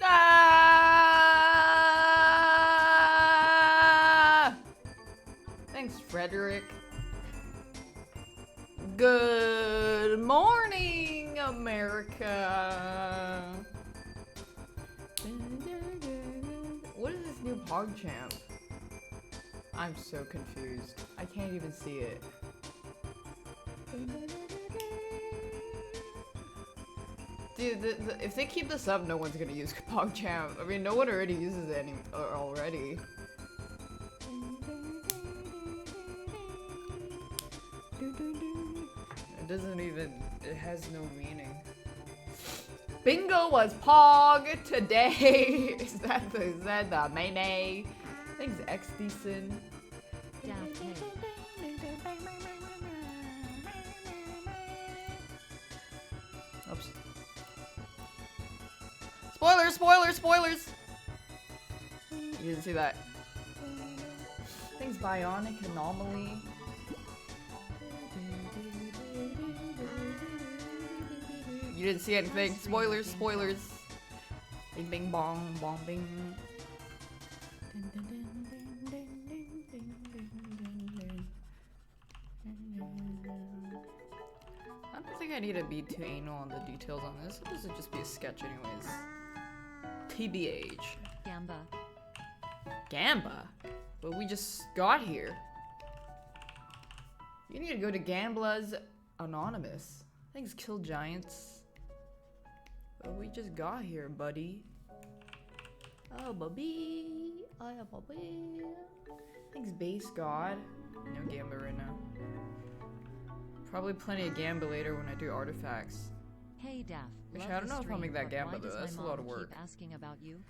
Ah! Thanks, Frederick. Good morning, America. What is this new PogChamp? I'm so confused. I can't even see it. Dude, if they keep this up, no one's gonna use PogChamp. I mean, no one already uses it already. It doesn't even, it has no meaning. Bingo was Pog today. Is that the Mayday? Thanks, X Decent. Oops. Spoilers, spoilers, spoilers! You didn't see that. Thanks, Bionic Anomaly. You didn't see anything. Spoilers, spoilers. Bing, bing, bong, bong, bing. I don't think I need to be too anal on the details on this. This would just be a sketch anyways. TBH. Gamba. Gamba? But we just got here. You need to go to Gambla's Anonymous. Thanks, Kill Giants. But we just got here, buddy. Oh, baby. Oh, yeah, baby. Thanks, Base God. No Gamba right now. Probably plenty of Gamba later when I do artifacts. Hey Daff. Actually, I don't know if I'll make that Gamba though. That's a lot of work. Keep asking about you?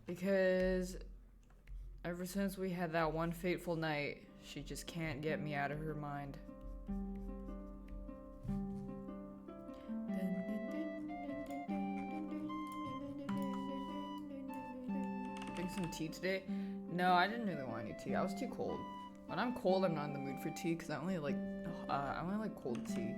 Because ever since we had that one fateful night, she just can't get me out of her mind. Drink some tea today? No, I didn't really want any tea. I was too cold. When I'm cold, I'm not in the mood for tea because I only like cold tea.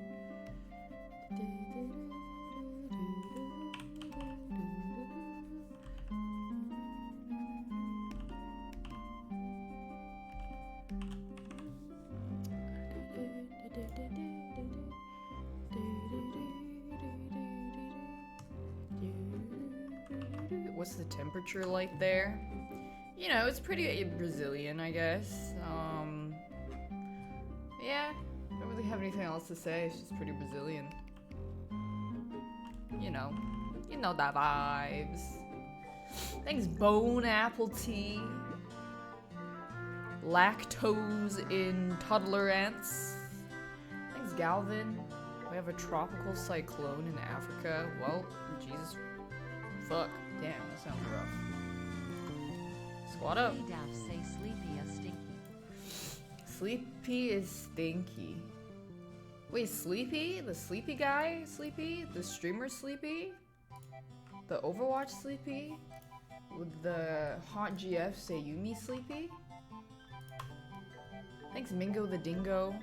What's the temperature like there? You know, it's pretty Brazilian, I guess. Yeah, don't really have anything else to say. It's just pretty Brazilian. You know the vibes. Thanks, Bone Apple Tea. Lactose intolerance. Thanks, Galvin. We have a tropical cyclone in Africa. Well, Jesus. Fuck. Damn, that sounds rough. Squat up. Hey Daff, say sleepy as stinky. Sleepy is stinky. Wait, Sleepy? The sleepy guy? Sleepy? The streamer Sleepy? The Overwatch Sleepy? Would the hot GF say Yumi Sleepy? Thanks, Mingo the Dingo.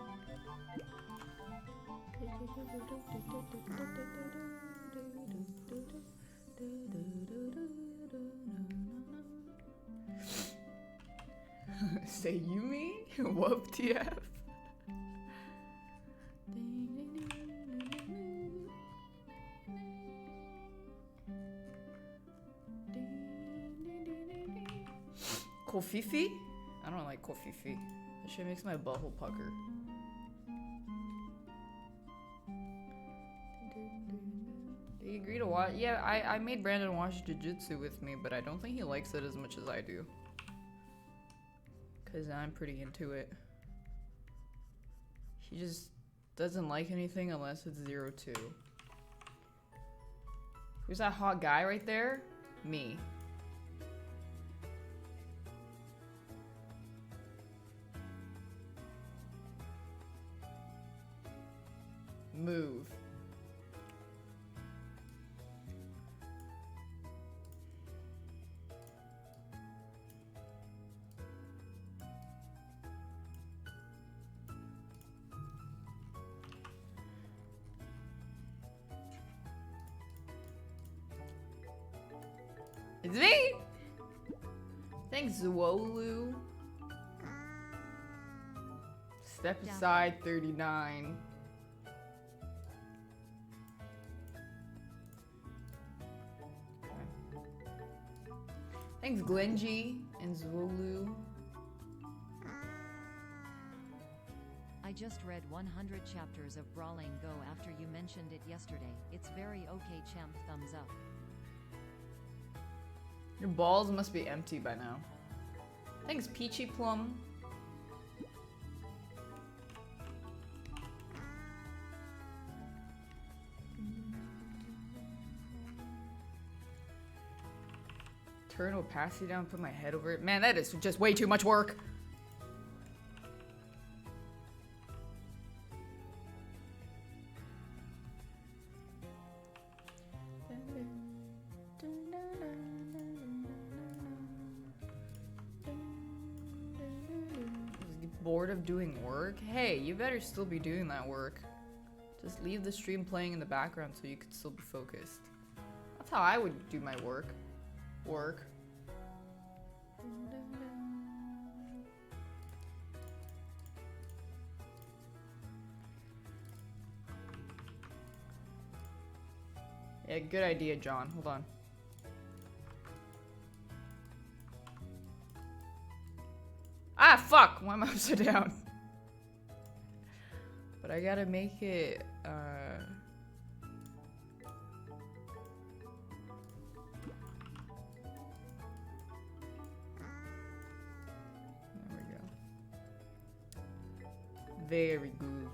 Say Yumi? Whoop TF? Kofifi? I don't like Kofifi. That shit makes my butthole pucker. He agreed to watch. Yeah, I made Brandon watch Jujutsu with me, but I don't think he likes it as much as I do. Because I'm pretty into it. He just doesn't like anything unless it's 02. Who's that hot guy right there? Me. Move. It's me! Thanks, Zwolu. Step aside, 39. Thanks, Glenji and Zwolu. I just read 100 chapters of Brawling Go after you mentioned it yesterday. It's very okay, champ. Thumbs up. Your balls must be empty by now. Thanks, Peachy Plum. Turn opacity down, put my head over it. Man, that is just way too much work. Bored of doing work? Hey, you better still be doing that work. Just leave the stream playing in the background so you can still be focused. That's how I would do my work. Yeah, good idea, John. Hold on. Ah, fuck! Why am I upside down? But I gotta make it, There we go. Very good.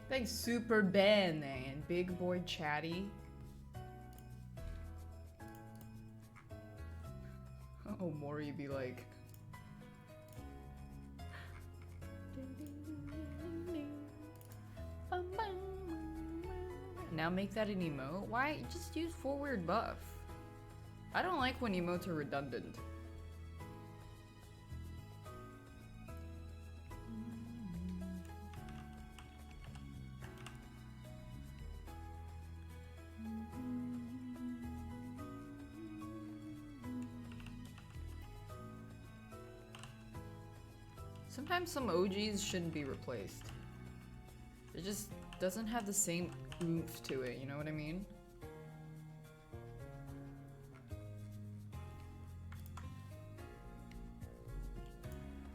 Thanks, Super Ben and Big Boy Chatty. Oh, Mori be like. Now make that an emote? Why? Just use forward buff. I don't like when emotes are redundant. Sometimes some OGs shouldn't be replaced. It just doesn't have the same oomph to it, you know what I mean?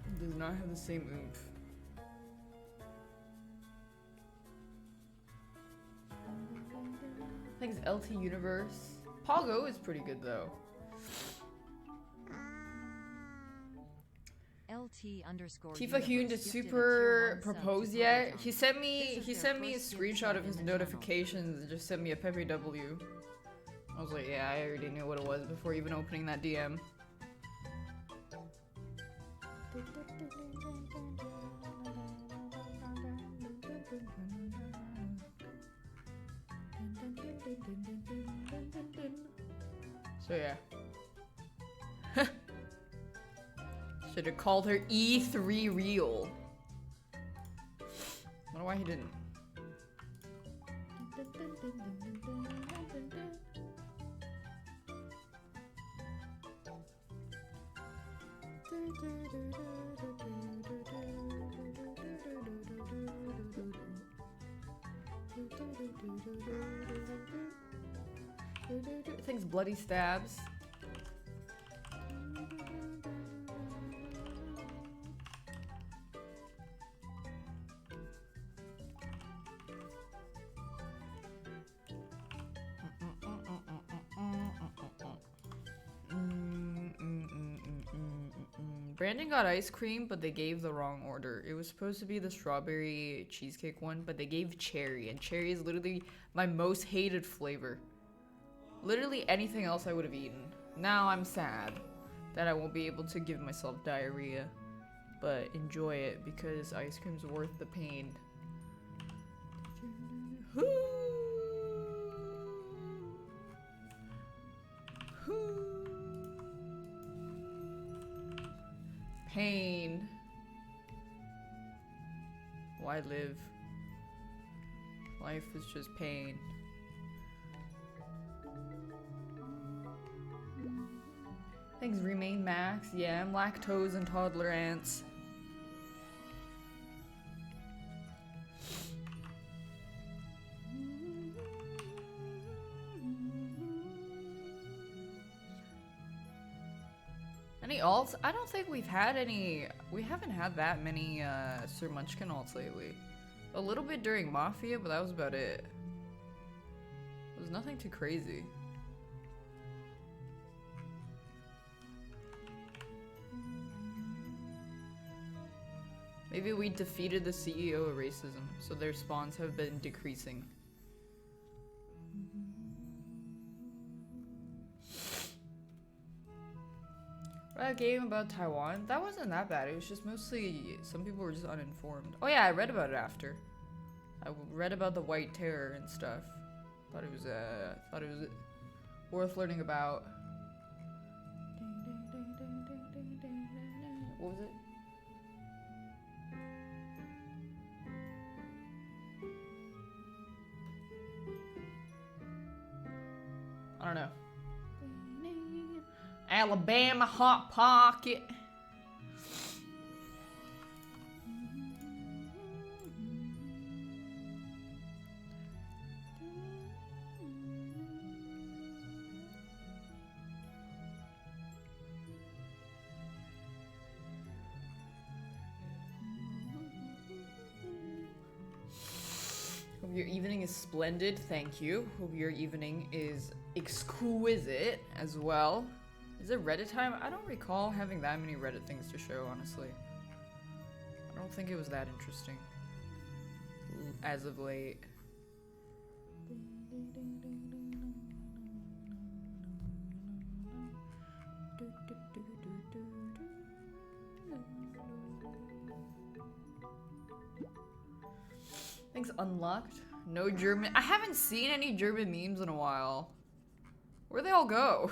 It does not have the same oomph. Thanks, LT Universe. Pogo is pretty good though. LT underscore Tifa Hyun did super propose yet? He sent me a screenshot of his notifications and just sent me a Pepe W. I was like, yeah, I already knew what it was before even opening that DM. So yeah. Should have called her E3 Real. Wonder why he didn't. Thanks, Bloody Stabs. Brandon got ice cream, but they gave the wrong order. It was supposed to be the strawberry cheesecake one, but they gave cherry, and cherry is literally my most hated flavor. Literally anything else I would have eaten. Now I'm sad that I won't be able to give myself diarrhea, but enjoy it because ice cream's worth the pain. Pain. Why live? Life is just pain. Things remain max. Yeah, I'm lactose and tolerance. Any alts? I don't think we've had any. We haven't had that many Sir Munchkin alts lately. A little bit during Mafia, but that was about it. It was nothing too crazy. Maybe we defeated the CEO of racism, so their spawns have been decreasing. That game about Taiwan, that wasn't that bad. It was just mostly some people were just uninformed. Oh yeah, I read about it after. I read about the White Terror and stuff. Thought it was worth learning about. What was it? I don't know. Alabama Hot Pocket. Hope your evening is splendid, thank you. Hope your evening is exquisite as well. Is it Reddit time? I don't recall having that many Reddit things to show, honestly. I don't think it was that interesting. As of late. Things unlocked. No German. I haven't seen any German memes in a while. Where'd they all go?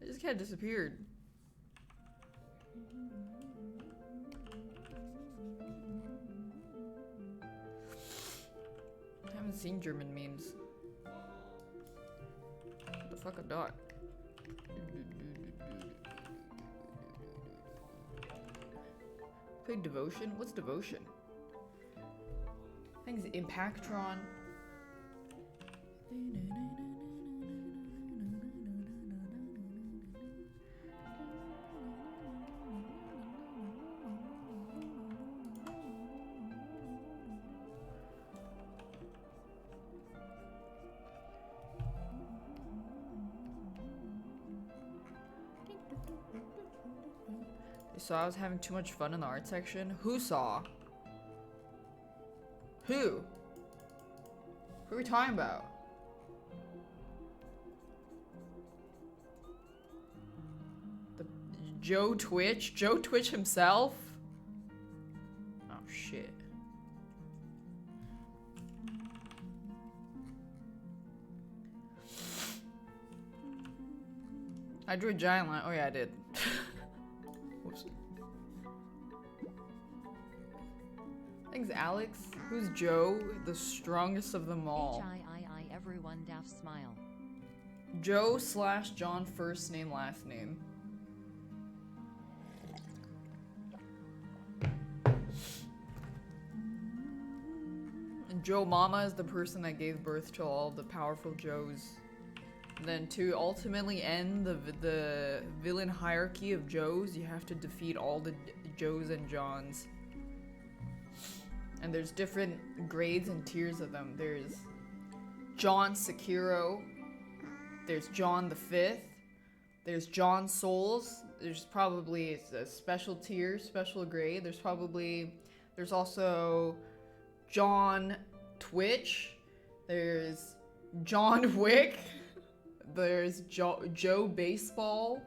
They just kind of disappeared. I haven't seen German memes. What the fuck a dot? Play Devotion? What's Devotion? I think it's Impactron. You saw I was having too much fun in the art section? Who saw? Who? Who are we talking about? The Joe Twitch? Joe Twitch himself? Oh shit. I drew a giant line. Oh yeah, I did. Whoops. Thanks, Alex. Who's Joe? The strongest of them all. HIII everyone daft smile. Joe / John first name last name. And Joe Mama is the person that gave birth to all the powerful Joes. And then to ultimately end the villain hierarchy of Joes, you have to defeat all the Joes and Johns. And there's different grades and tiers of them. There's John Sekiro. There's John the Fifth. There's John Souls. there's probably it's a special tier, special grade. There's also John Twitch. There's John Wick. There's Joe Baseball.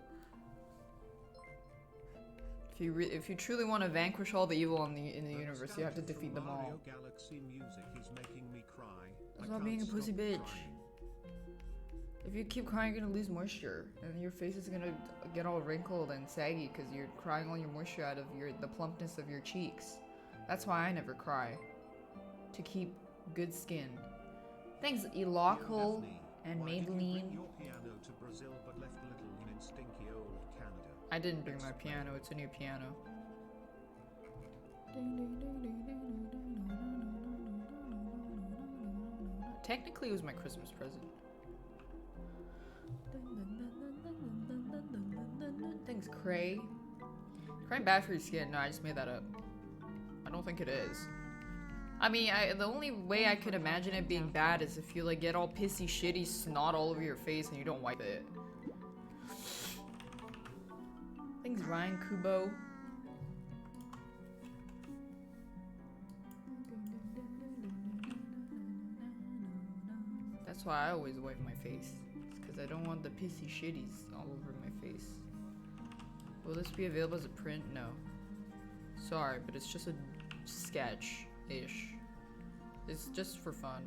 If you truly want to vanquish all the evil in the universe, you have to defeat them all. Galaxy music is making me cry. Stop being a pussy bitch. If you keep crying, you're gonna lose moisture, and your face is gonna get all wrinkled and saggy because you're crying all your moisture out of the plumpness of your cheeks. That's why I never cry. To keep good skin. Thanks, Elocal and Maybelline. Your piano to Brazil, but left little in stinky old Canada. I didn't bring my piano. It's a new piano. Technically, it was my Christmas present. Thanks, Cray. Crying bad for your skin. No, I just made that up. I don't think it is. I mean, the only way I could imagine it being bad is if you like get all pissy, shitty snot all over your face and you don't wipe it. Thanks, Ryan Kubo. That's why I always wipe my face. It's because I don't want the pissy shitties all over my face. Will this be available as a print? No. Sorry, but it's just a sketch-ish. It's just for fun.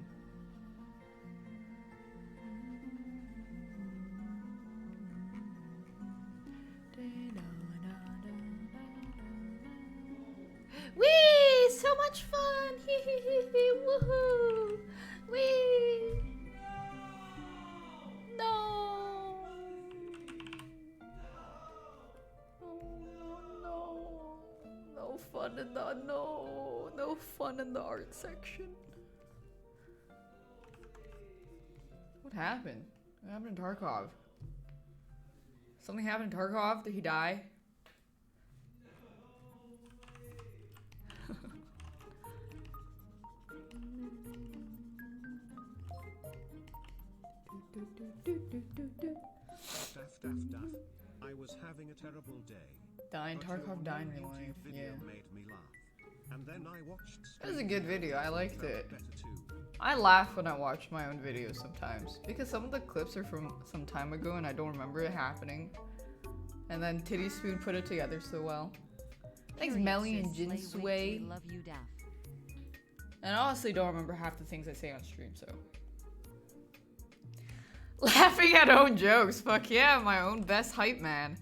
Whee! So much fun! Hee hee hee hee! Woohoo! Whee! No! No fun in the no fun in the art section. What happened? What happened to Tarkov? Something happened to Tarkov? Did he die? Daff. I was having a terrible day. Dying But your Tarkov dying new in real YouTube life. video Yeah. made me laugh. And then I watched It was a good video. I liked felt it. better too. I laugh when I watch my own videos sometimes because some of the clips are from some time ago and I don't remember it happening. And then Titty Spoon put it together so well. Thanks, Period, Melly and sis. Slay, Jinsway. wait, we love you, Daff. And I honestly don't remember half the things I say on stream, so. Laughing at own jokes. Fuck yeah, my own best hype man.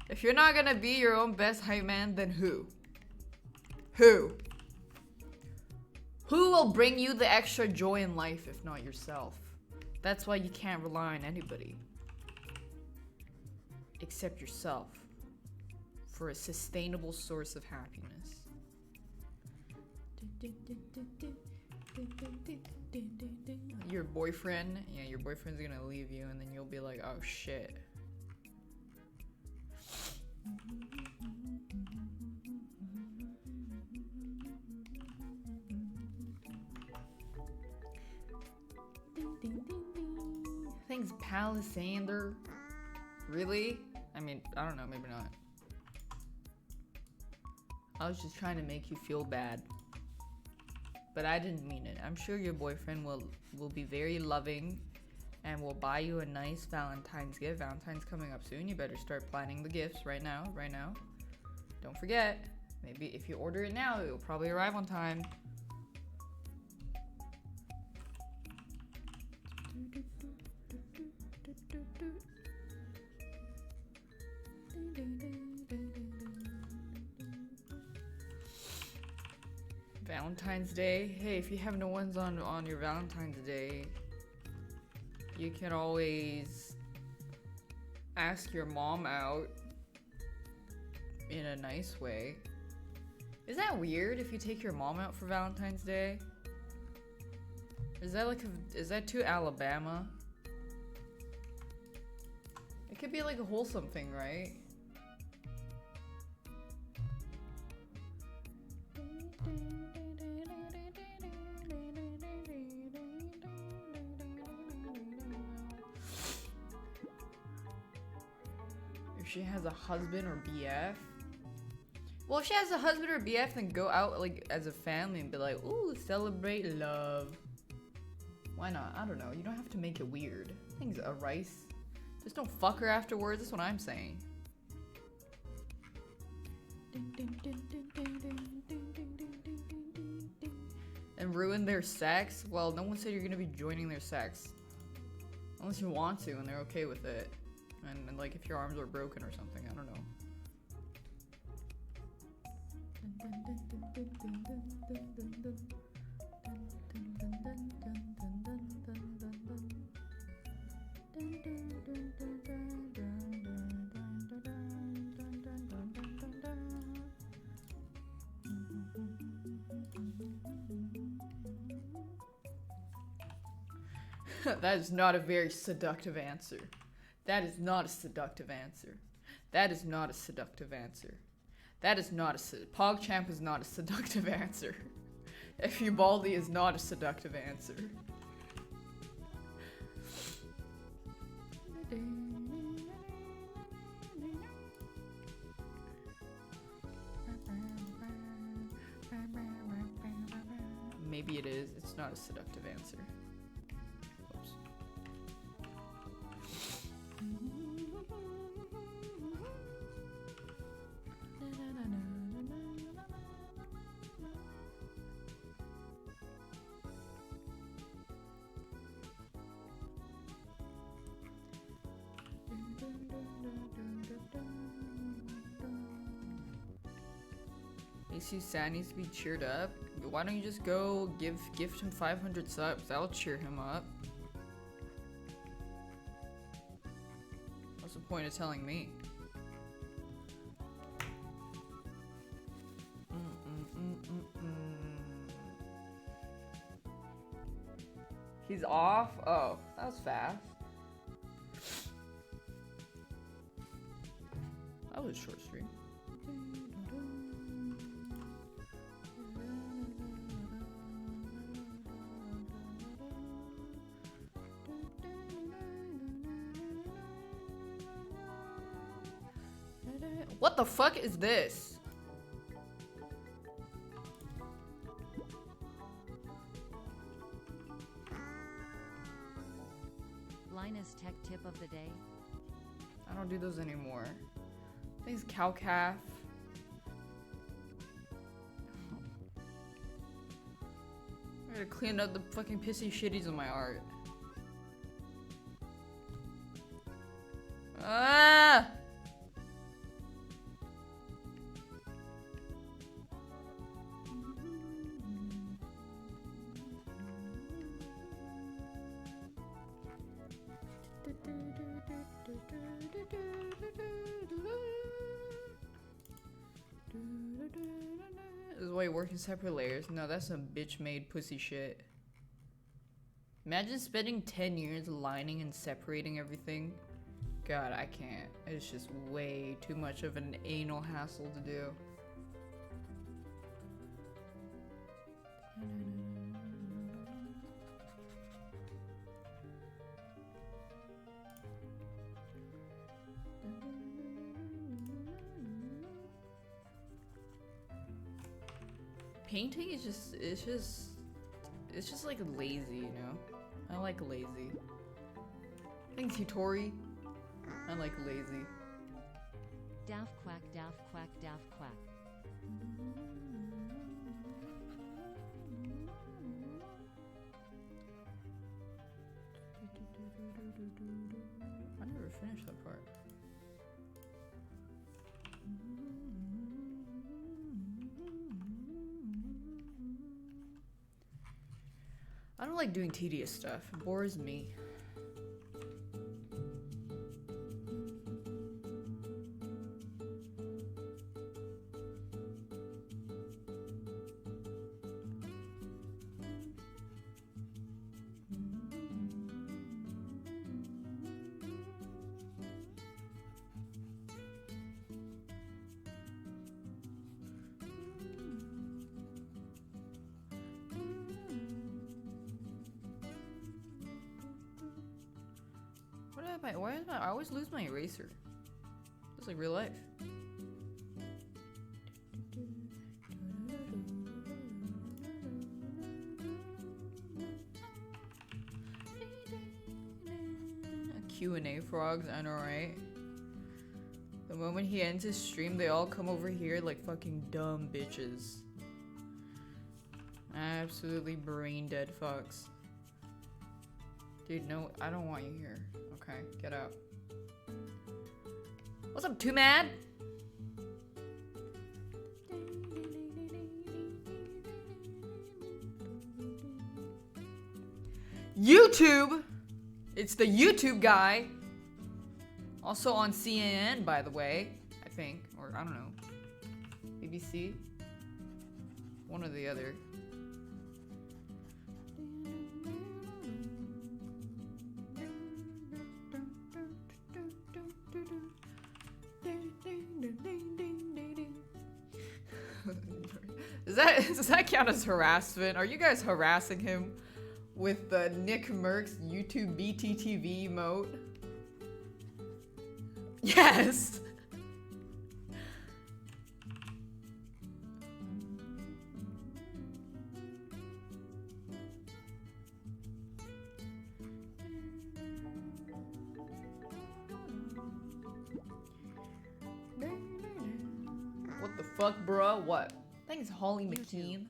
If you're not gonna be your own best hype man, then who? Who? Who will bring you the extra joy in life if not yourself? That's why you can't rely on anybody. Except yourself. For a sustainable source of happiness. Your boyfriend, yeah, your boyfriend's gonna leave you and then you'll be like, oh shit. Thanks, Palisander. Really? I mean, I don't know, maybe not. I was just trying to make you feel bad. But I didn't mean it. I'm sure your boyfriend will be very loving and will buy you a nice Valentine's gift. Valentine's coming up soon. You better start planning the gifts right now. Don't forget. Maybe if you order it now, it'll probably arrive on time. Valentine's Day. Hey, if you have no ones on your Valentine's Day, you can always ask your mom out in a nice way. Is that weird if you take your mom out for Valentine's Day? Is that like is that too Alabama? It could be like a wholesome thing, right? Your she has a husband or BF. Well, if she has a husband or BF, then go out like as a family and be like, ooh, celebrate love. Why not? I don't know. You don't have to make it weird. Things a rice. Just don't fuck her afterwards. That's what I'm saying. And ruin their sex? Well, no one said you're gonna be joining their sex. Unless you want to and they're okay with it. And like if your arms are broken or something, I don't know. That is not a very seductive answer. That is not a seductive answer. That is not a seductive answer. That is not a PogChamp is not a seductive answer. Baldi is not a seductive answer. Maybe it is. It's not a seductive answer. Oops. Makes you sad, needs to be cheered up. Why don't you just go gift him 500 subs? That'll cheer him up. What's the point of telling me? He's off? Oh, that was fast. That was a short stream. What the fuck is this? Linus Tech Tip of the Day. I don't do those anymore. Thanks, cow calf. I gotta clean up the fucking pissy shitties on my art. Ah! This is why you work in separate layers. No, that's some bitch-made pussy shit. Imagine spending 10 years lining and separating everything. God, I can't. It's just way too much of an anal hassle to do. Painting is just, it's just like lazy, you know? I like lazy. Thanks, Hitori. I like lazy. Daft quack, daft quack, daft quack. I never finished that part. I don't like doing tedious stuff. It bores me. I always lose my eraser. It's like real life. Q&A frogs, I know, right? The moment he ends his stream, they all come over here like fucking dumb bitches. Absolutely brain dead fucks. Dude, no, I don't want you here. Okay, get out. What's up, Too Mad? YouTube! It's the YouTube guy. Also on CNN, by the way, I think. Or, I don't know. BBC? One or the other. Does that count as harassment? Are you guys harassing him with the Nick Mercs YouTube BTTV emote? Yes! What the fuck, bruh? What? Thanks, Holly McKean.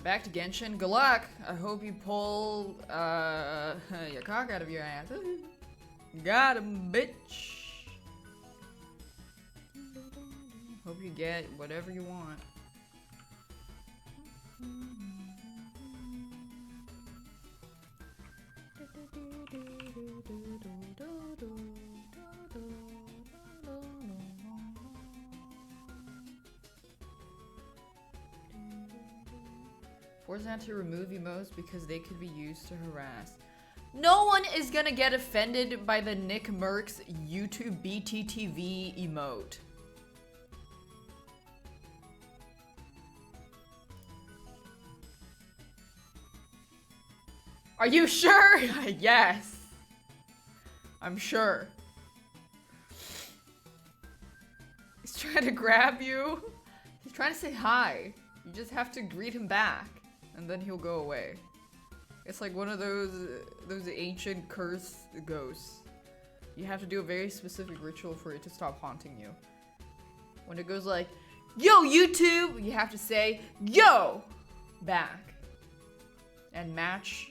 Back to Genshin. Good luck. I hope you pull your cock out of your ass. Got him, bitch. Hope you get whatever you want. Force not to remove emotes because they could be used to harass. No one is gonna get offended by the Nick Mercs YouTube BTTV emote. Are you sure? Yes. I'm sure. He's trying to grab you. He's trying to say hi. You just have to greet him back, and then he'll go away. It's like one of those ancient cursed ghosts. You have to do a very specific ritual for it to stop haunting you. When it goes like, "Yo, YouTube," you have to say, "Yo," back. And match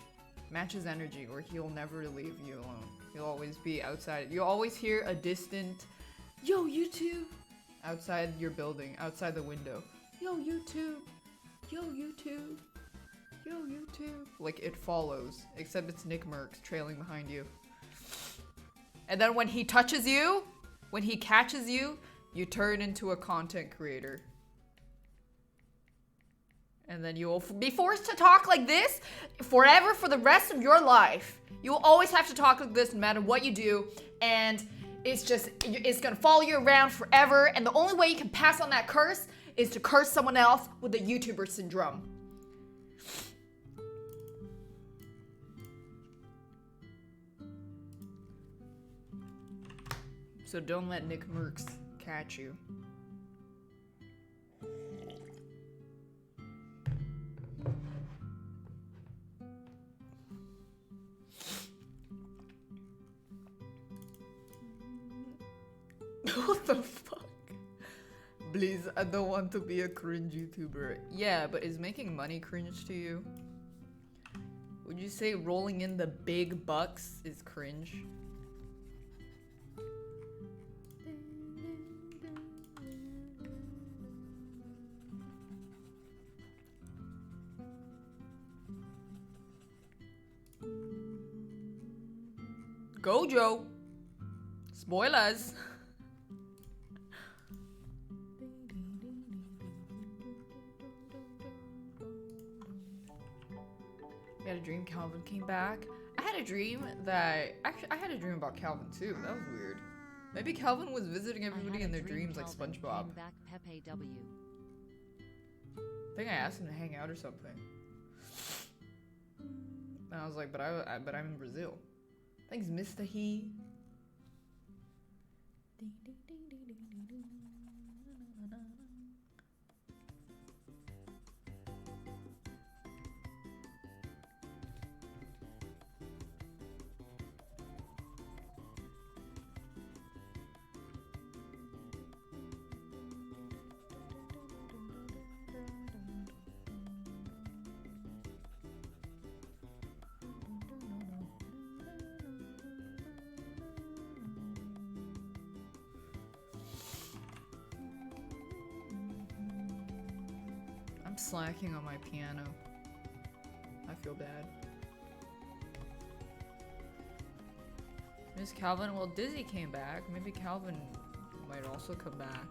his energy, or he'll never leave you alone. He'll always be outside. You'll always hear a distant, "Yo, YouTube," outside your building, outside the window. "Yo, YouTube. Yo, YouTube. Yo, YouTube." Like, it follows, except it's Nick Mercs trailing behind you. And then when he touches you, when he catches you, you turn into a content creator. And then you will be forced to talk like this forever for the rest of your life. You will always have to talk like this no matter what you do. And it's gonna follow you around forever. And the only way you can pass on that curse is to curse someone else with the YouTuber syndrome. So don't let Nick Mercs catch you. What the fuck? Please, I don't want to be a cringe YouTuber. Yeah, but is making money cringe to you? Would you say rolling in the big bucks is cringe? Gojo! Spoilers! We had a dream Calvin came back. I had a dream that... Actually, I had a dream about Calvin too. That was weird. Maybe Calvin was visiting everybody in their dreams like Calvin SpongeBob. came back Pepe W. I think I asked him to hang out or something. And I was like, but I'm in Brazil. Thanks, Mr. He. Slacking on my piano. I feel bad. Miss Calvin, well, Dizzy came back. Maybe Calvin might also come back.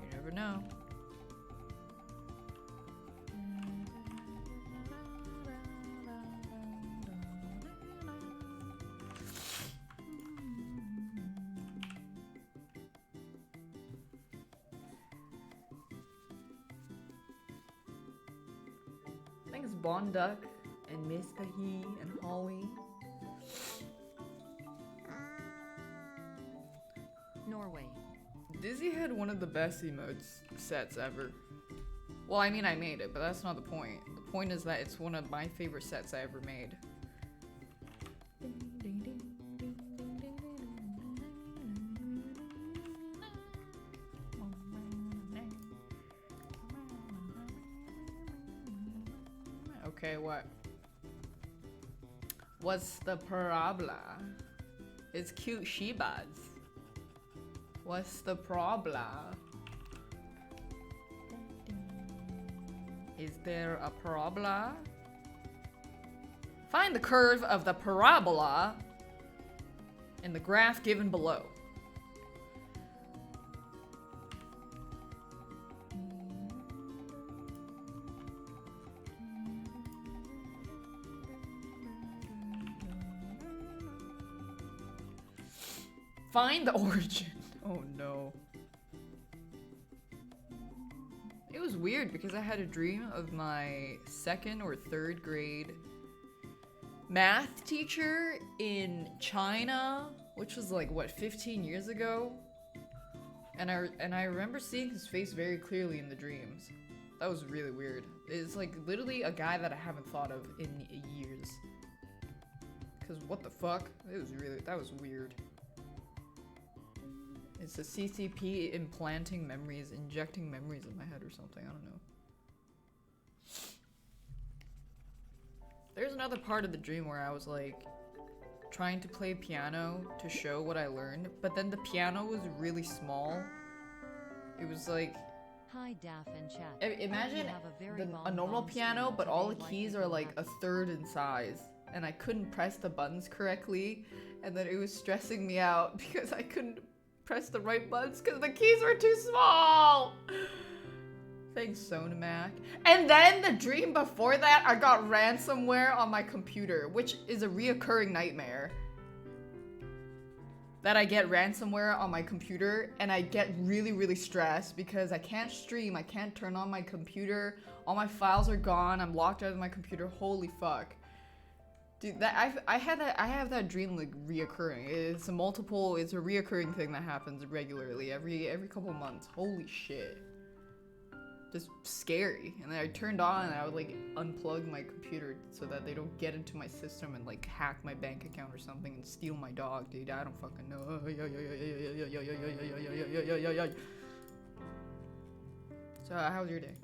You never know. Thanks, Bonduck and Mr. He and Holly. Norway. Dizzy had one of the best emotes sets ever. Well, I mean, I made it, but that's not the point. The point is that it's one of my favorite sets I ever made. Okay, what? What's the problem? It's cute Shibas. What's the problem? Is there a parabola? Find the curve of the parabola in the graph given below. Find the origin. Oh no. It was weird because I had a dream of my 2nd or 3rd grade math teacher in China, which was like, what, 15 years ago? And I remember seeing his face very clearly in the dreams. That was really weird. It's like literally a guy that I haven't thought of in years. Cause what the fuck? That was weird. It's a CCP implanting memories, injecting memories in my head or something, I don't know. There's another part of the dream where I was like trying to play piano to show what I learned, but then the piano was really small. It was like... Hi, Daff and chat. Imagine a normal piano, but all the keys are like a 1/3 in size. And I couldn't press the buttons correctly, and then it was stressing me out because I couldn't press the right buttons because the keys were too small. Thanks, Sonamac. And then the dream before that, I got ransomware on my computer, which is a reoccurring nightmare. That I get ransomware on my computer, and I get really, really stressed because I can't stream, I can't turn on my computer, all my files are gone, I'm locked out of my computer, holy fuck. Dude, I have that dream like reoccurring. It's a reoccurring thing that happens regularly every couple months. Holy shit. Just scary. And then I turned on and I would like unplug my computer so that they don't get into my system and like hack my bank account or something and steal my dog, dude. I don't fucking know. So how was your day?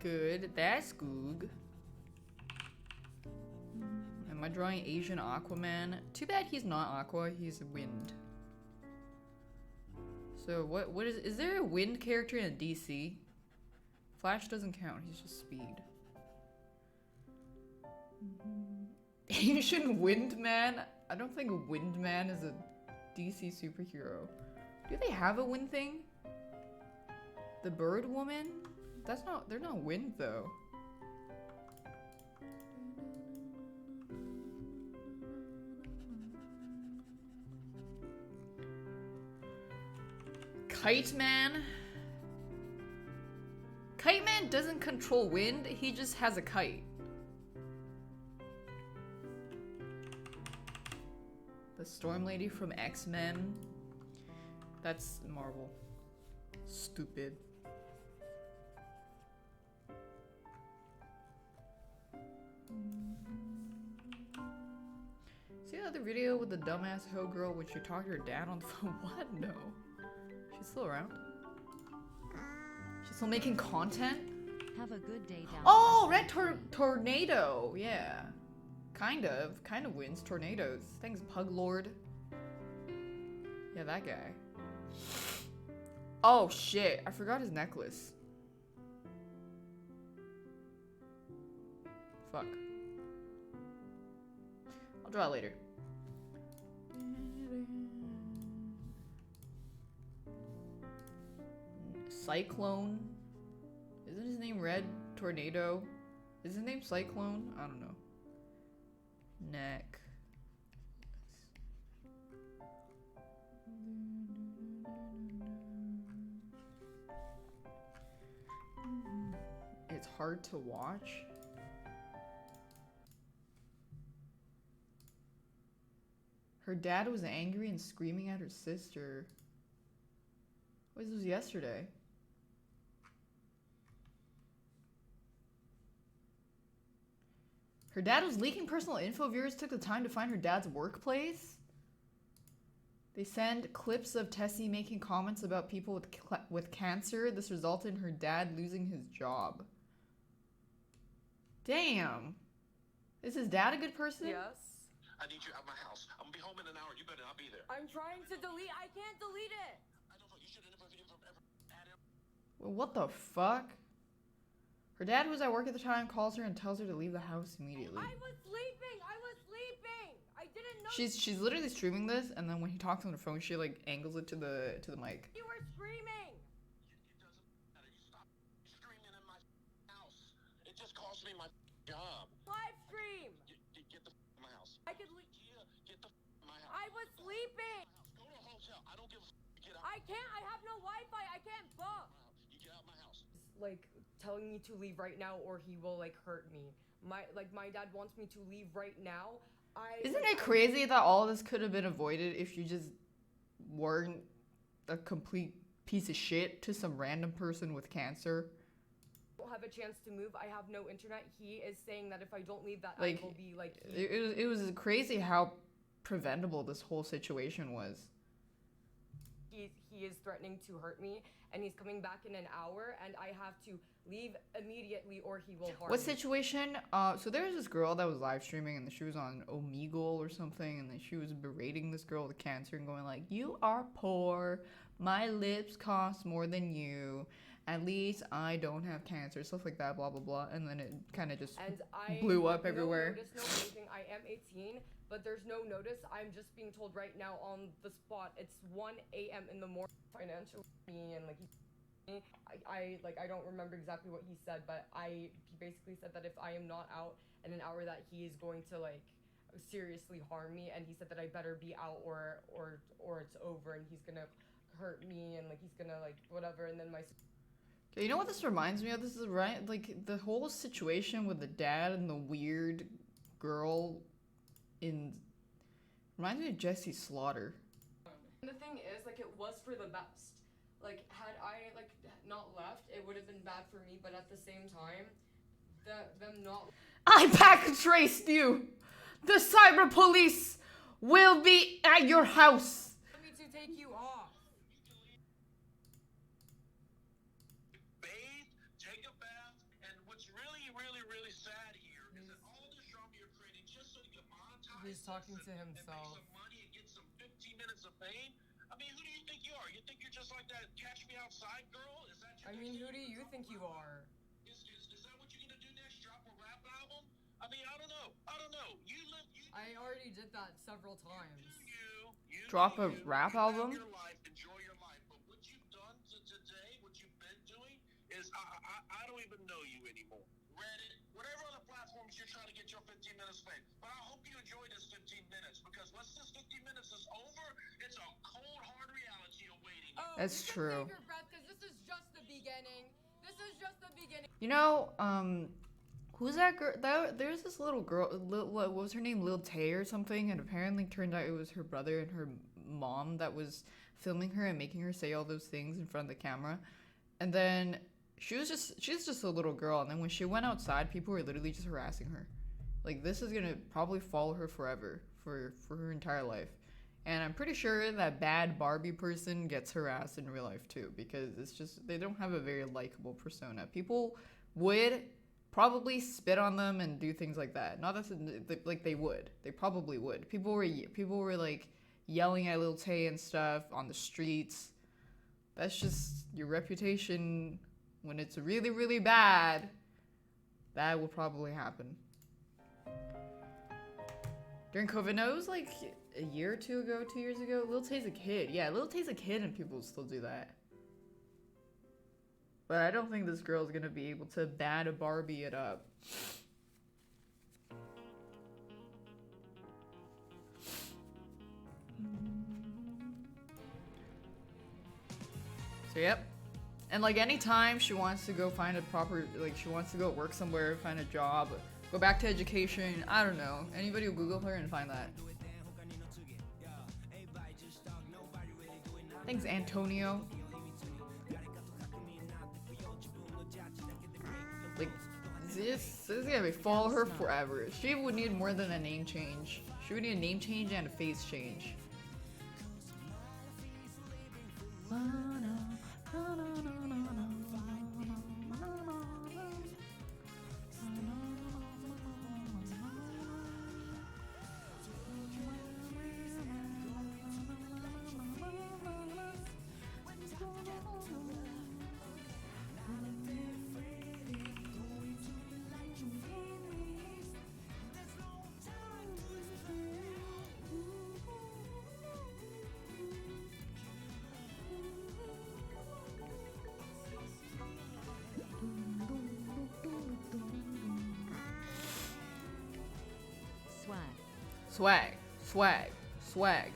Good, that's good. Am I drawing Asian Aquaman? Too bad he's not Aqua, he's wind. So what is there a wind character in DC? Flash doesn't count, he's just speed. Asian Windman? I don't think Windman is a DC superhero. Do they have a wind thing? The bird woman? That's not, they're not wind though. Kite Man? Kite Man doesn't control wind, he just has a kite. The Storm Lady from X-Men. That's Marvel. Stupid. See that other video with the dumbass hoe girl when she talked to her dad on the phone? What? No. She's still around? She's still making content? Have a good day down. Oh, Red Tornado. Yeah. Kind of wins tornadoes. Thanks, Pug Lord. Yeah, that guy. Oh shit, I forgot his necklace. Fuck. I'll draw it later. Cyclone. Isn't his name Red Tornado? Is his name Cyclone? I don't know. Neck. It's hard to watch. Her dad was angry and screaming at her sister. What, this was yesterday? Her dad was leaking personal info. Viewers took the time to find her dad's workplace. They send clips of Tessie making comments about people with cancer. This resulted in her dad losing his job. Damn. Is his dad a good person? Yes. I need you out of my house. I'm gonna be home in an hour. You better not be there. I'm trying to delete. I can't delete it. I don't know. You should have never had him. Well, what the fuck? Her dad, who was at work at the time, calls her and tells her to leave the house immediately. I was sleeping. I was sleeping. I didn't know. She's literally streaming this, and then when he talks on her phone, she like angles it to the mic. You were screaming. It doesn't matter. You stop screaming in my house. It just cost me my job. Live stream. Get the my house. I could leave. Yeah, get the my house. I was sleeping. Go to a hotel. I don't give a get out. I can't. I have no Wi-Fi. I can't book. You get out of my house. Like telling me to leave right now, or he will like hurt me. My dad wants me to leave right now. Isn't it crazy that all this could have been avoided if you just weren't a complete piece of shit to some random person with cancer? Don't have a chance to move. I have no internet. He is saying that if I don't leave, that Like, I will be like. It was crazy how preventable this whole situation was. He is threatening to hurt me, and he's coming back in an hour, and I have to leave immediately, or he will harm What me. situation? So there was this girl that was live streaming, and she was on Omegle or something, and then she was berating this girl with cancer and going like, "You are poor. My lips cost more than you. At least I don't have cancer." Stuff like that, blah blah blah. And then it kind of just And I blew up no everywhere. Notice, no anything. I am 18, but there's no notice. I'm just being told right now on the spot. It's 1 a.m. in the morning. Financially, and like I don't remember exactly what he said, but he basically said that if I am not out in an hour, that he is going to like seriously harm me, and he said that I better be out or it's over, and he's gonna hurt me, and like he's gonna like whatever, and then my. You know what this reminds me of? This is right, like the whole situation with the dad and the weird girl reminds me of Jesse Slaughter. The thing is, like, it was for the best. Like, had I like not left, it would have been bad for me. But at the same time, them not. I back traced you. The cyber police will be at your house. Want me to take you off. Bathe, take a bath, and what's really, really, really sad here is that all this drama you're creating just so you can monetize. He's talking this to and make himself. some money and get some 15 minutes of fame. I mean, who do you think you are? You think you're just like that Catch Me Outside girl? Is that your I mean, who do you think you are? Is that what you're gonna do next? Drop a rap album? I mean, I don't know. I don't know. You live. You I already did that several times. do you. Drop a rap you album? Have your life, enjoy your life. But what you've done today, what you've been doing, is I don't even know you anymore. Reddit, whatever other platforms you're trying to get your 15 minutes fame. But I hope you enjoy this 15 minutes because once this 15 minutes is over, it's a cold, hard reality awaiting you. Oh, That's you can true. Save your breath, because this is just the beginning. This is just the beginning. You know, who's that girl? There's this little girl. What was her name? Lil Tay or something. And apparently, turned out it was her brother and her mom that was filming her and making her say all those things in front of the camera. And then she's just a little girl. And then when she went outside, people were literally just harassing her. Like, this is gonna probably follow her forever for her entire life. And I'm pretty sure that bad Barbie person gets harassed in real life too, because it's just, they don't have a very likable persona. People would probably spit on them and do things like that. Not that like they would. They probably would. People were like yelling at Lil Tay and stuff on the streets. That's just your reputation. When it's really, really bad, that will probably happen. During COVID, no, it was like a year or 2 ago, 2 years ago. Lil Tay's a kid. Yeah, Lil Tay's a kid and people still do that. But I don't think this girl's gonna be able to bad Barbie it up. So yep. And like anytime she wants to go find a proper, like she wants to go work somewhere, find a job, go back to education, I don't know. Anybody will Google her and find that. Thanks, Antonio. Like, this is gonna follow her forever. She would need more than a name change. She would need a name change and a face change. Swag. Swag.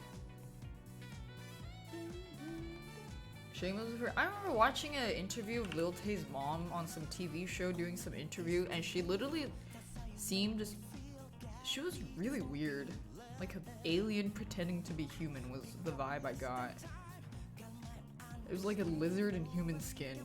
Shameless. I remember watching an interview of Lil Tay's mom on some TV show doing some interview, and she literally seemed she was really weird. Like an alien pretending to be human was the vibe I got. It was like a lizard in human skin.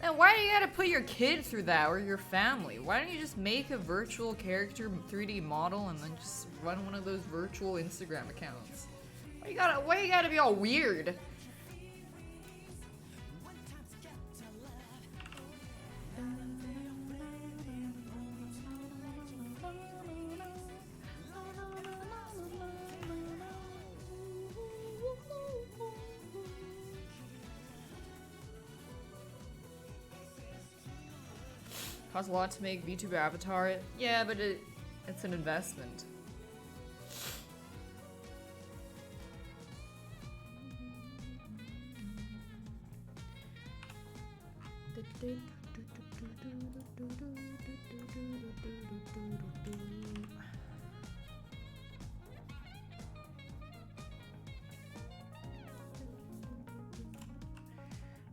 And why do you gotta put your kid through that, or your family? Why don't you just make a virtual character 3D model and then just run one of those virtual Instagram accounts? Why you gotta be all weird? Costs a lot to make VTuber avatar. Yeah, but it's an investment.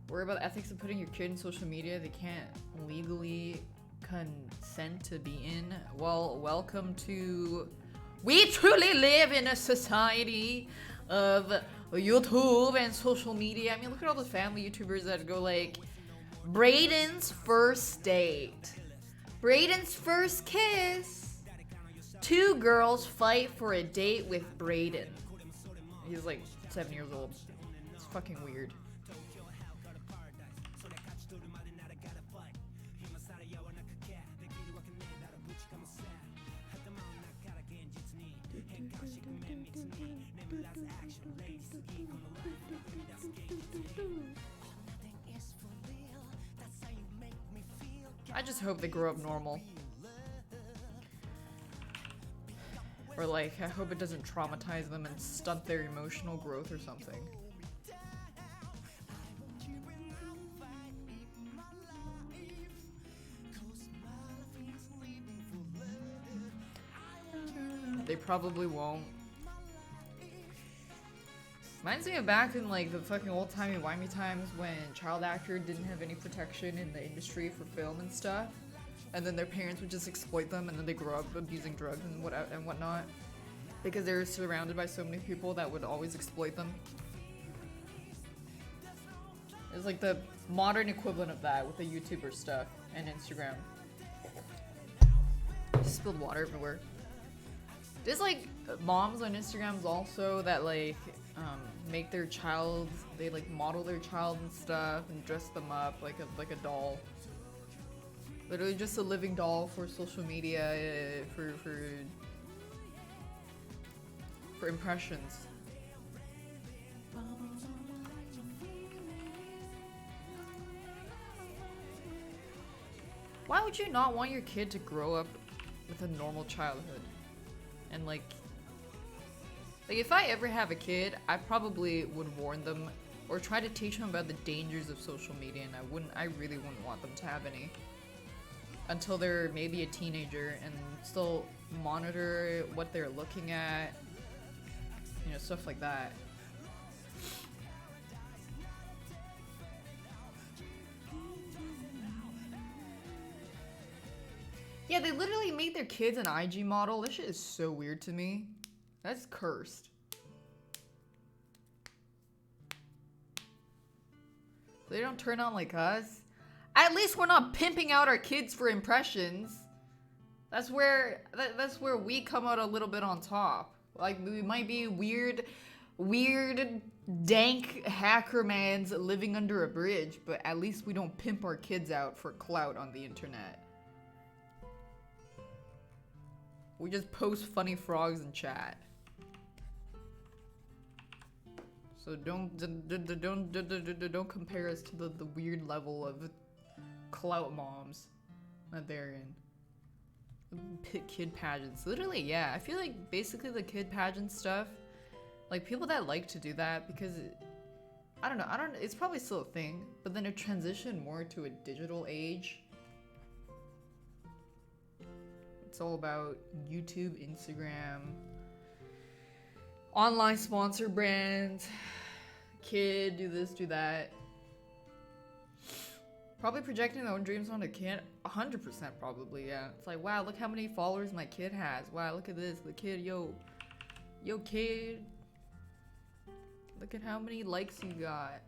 Worry about the ethics of putting your kid in social media they can't legally consent to be in. Well, welcome to... We truly live in a society of YouTube and social media. I mean, look at all the family YouTubers that go like, Brayden's first date. Brayden's first kiss. 2 girls fight for a date with Brayden. He's like 7 years old. It's fucking weird. I just hope they grow up normal. Or like, I hope it doesn't traumatize them and stunt their emotional growth or something. They probably won't. Reminds me of back in like the fucking old-timey wimey times when child actor didn't have any protection in the industry for film and stuff, and then their parents would just exploit them, and then they grow up abusing drugs and whatnot, because they were surrounded by so many people that would always exploit them. It's like the modern equivalent of that with the YouTuber stuff and Instagram. Spilled water everywhere. There's like moms on Instagrams also that like make their child, they like model their child and stuff and dress them up like a doll. Literally just a living doll for social media, for impressions. Why would you not want your kid to grow up with a normal childhood? And like if I ever have a kid, I probably would warn them or try to teach them about the dangers of social media, and I really wouldn't want them to have any until they're maybe a teenager, and still monitor what they're looking at, you know, stuff like that. Yeah, they literally made their kids an IG model. This shit is so weird to me. That's cursed. They don't turn out like us. At least we're not pimping out our kids for impressions. That's where we come out a little bit on top. Like, we might be weird, dank hackermans living under a bridge, but at least we don't pimp our kids out for clout on the internet. We just post funny frogs in chat. So don't compare us to the weird level of clout moms that they're in. Kid pageants. Literally, yeah. I feel like basically the kid pageant stuff, like people that like to do that because I don't know, it's probably still a thing, but then it transitioned more to a digital age. It's all about YouTube, Instagram, online sponsor brands, kid, do this, do that. Probably projecting their own dreams onto a kid, 100% probably, yeah. It's like, wow, look how many followers my kid has. Wow, look at this, the kid, yo kid. Look at how many likes you got.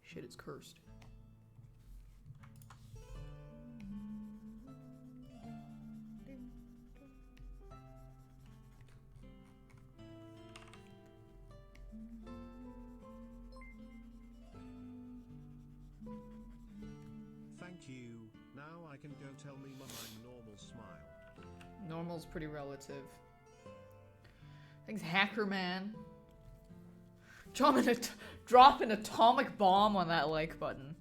Shit, it's cursed. Thank you. Now I can go tell me my normal smile. Normal's pretty relative. Thanks, Hacker Man. Drop an atomic bomb on that like button.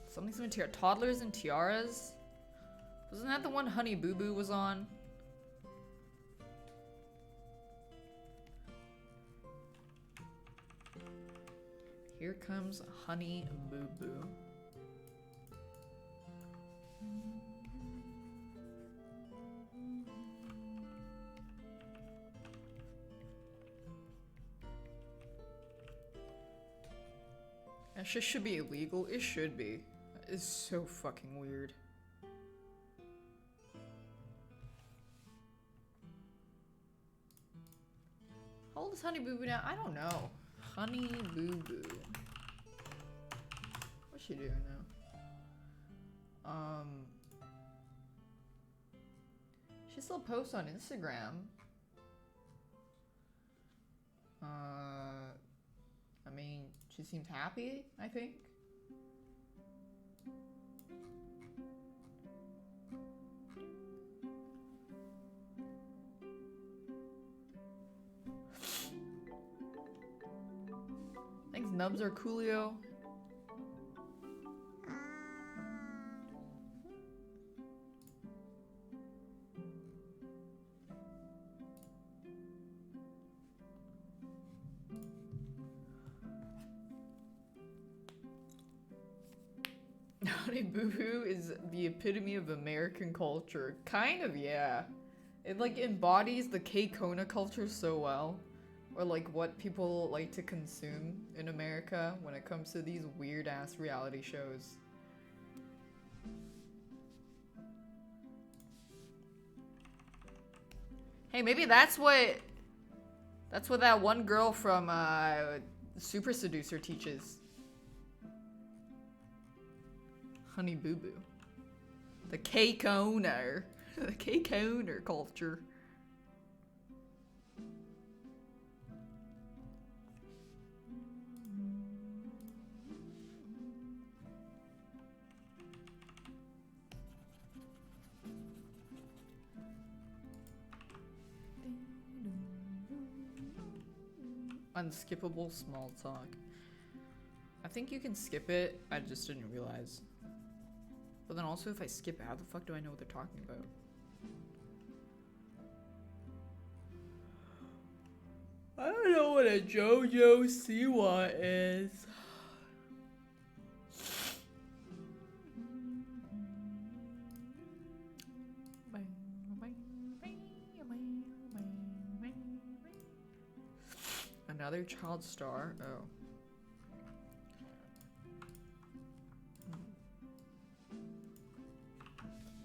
Something's in tiara. Toddlers and Tiaras? Wasn't that the one Honey Boo Boo was on? Here comes Honey Boo Boo. That shit should be illegal. It should be. It's so fucking weird. How old is Honey Boo Boo now? I don't know. Honey Boo Boo. What's she doing now? She still posts on Instagram. I mean, she seems happy, I think. Nubs are coolio. Honey Boo Boo is the epitome of American culture. Kind of, yeah. It like embodies the K-Kona culture so well. Or like what people like to consume in America when it comes to these weird ass reality shows. Hey, maybe that's what that one girl from Super Seducer teaches. Honey Boo Boo. The K-Koner. The K-Koner culture. Unskippable small talk. I think you can skip it, I just didn't realize. But then also if I skip it, how the fuck do I know what they're talking about? I don't know what a JoJo Siwa is. Another child star? Oh.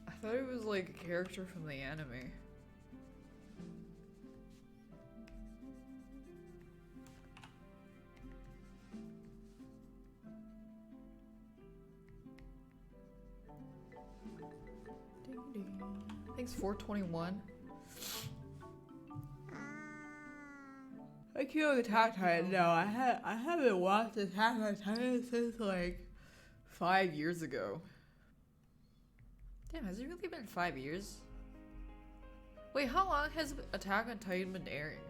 I thought it was like a character from the anime. Thanks 421. I killed Attack on Titan. No, I haven't watched Attack on Titan since like 5 years ago. Damn, has it really been 5 years? Wait, how long has Attack on Titan been airing?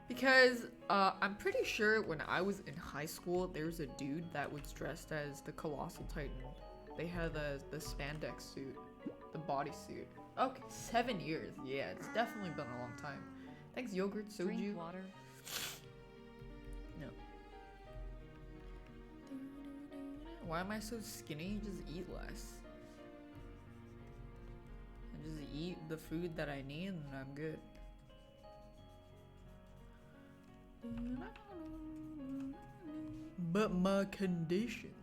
Because I'm pretty sure when I was in high school, there was a dude that was dressed as the Colossal Titan. They had the spandex suit, the bodysuit. Okay, 7 years. Yeah, it's definitely been a long time. Thanks, yogurt, soju. Drink water. No. Why am I so skinny? Just eat less. I just eat the food that I need and I'm good. But my conditions.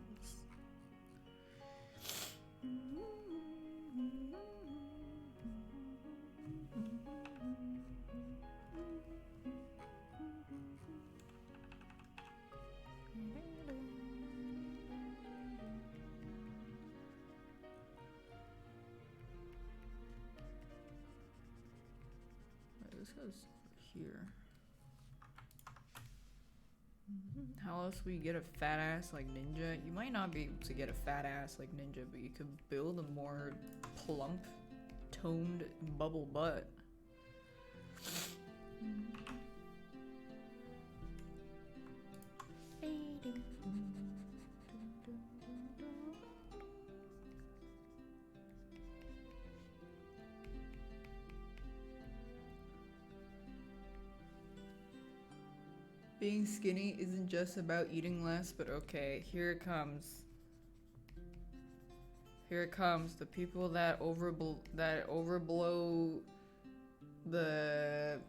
This goes here. How else will you get a fat ass like Ninja? You might not be able to get a fat ass like Ninja, but you could build a more plump, toned bubble butt. Being skinny isn't just about eating less, but okay, here it comes. Here it comes. The people that overblow the...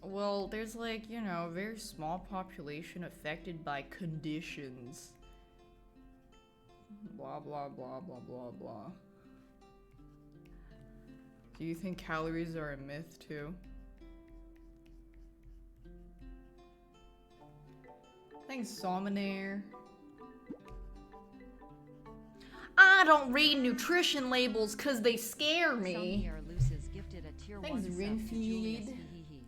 Well, there's like, you know, a very small population affected by conditions. Blah, blah, blah, blah, blah, blah. Do you think calories are a myth too? Thanks, Salmonair. I don't read nutrition labels cause they scare me. Somnier Luces gifted a tier Thanks, 1 sub to Renfeed. Julius Hee Hee Hee.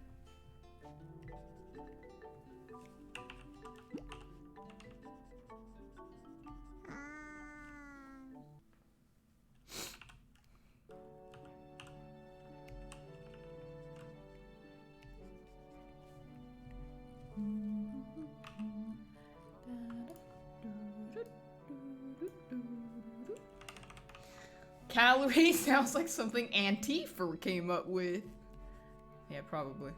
Calorie sounds like something Antifa came up with. Yeah, probably.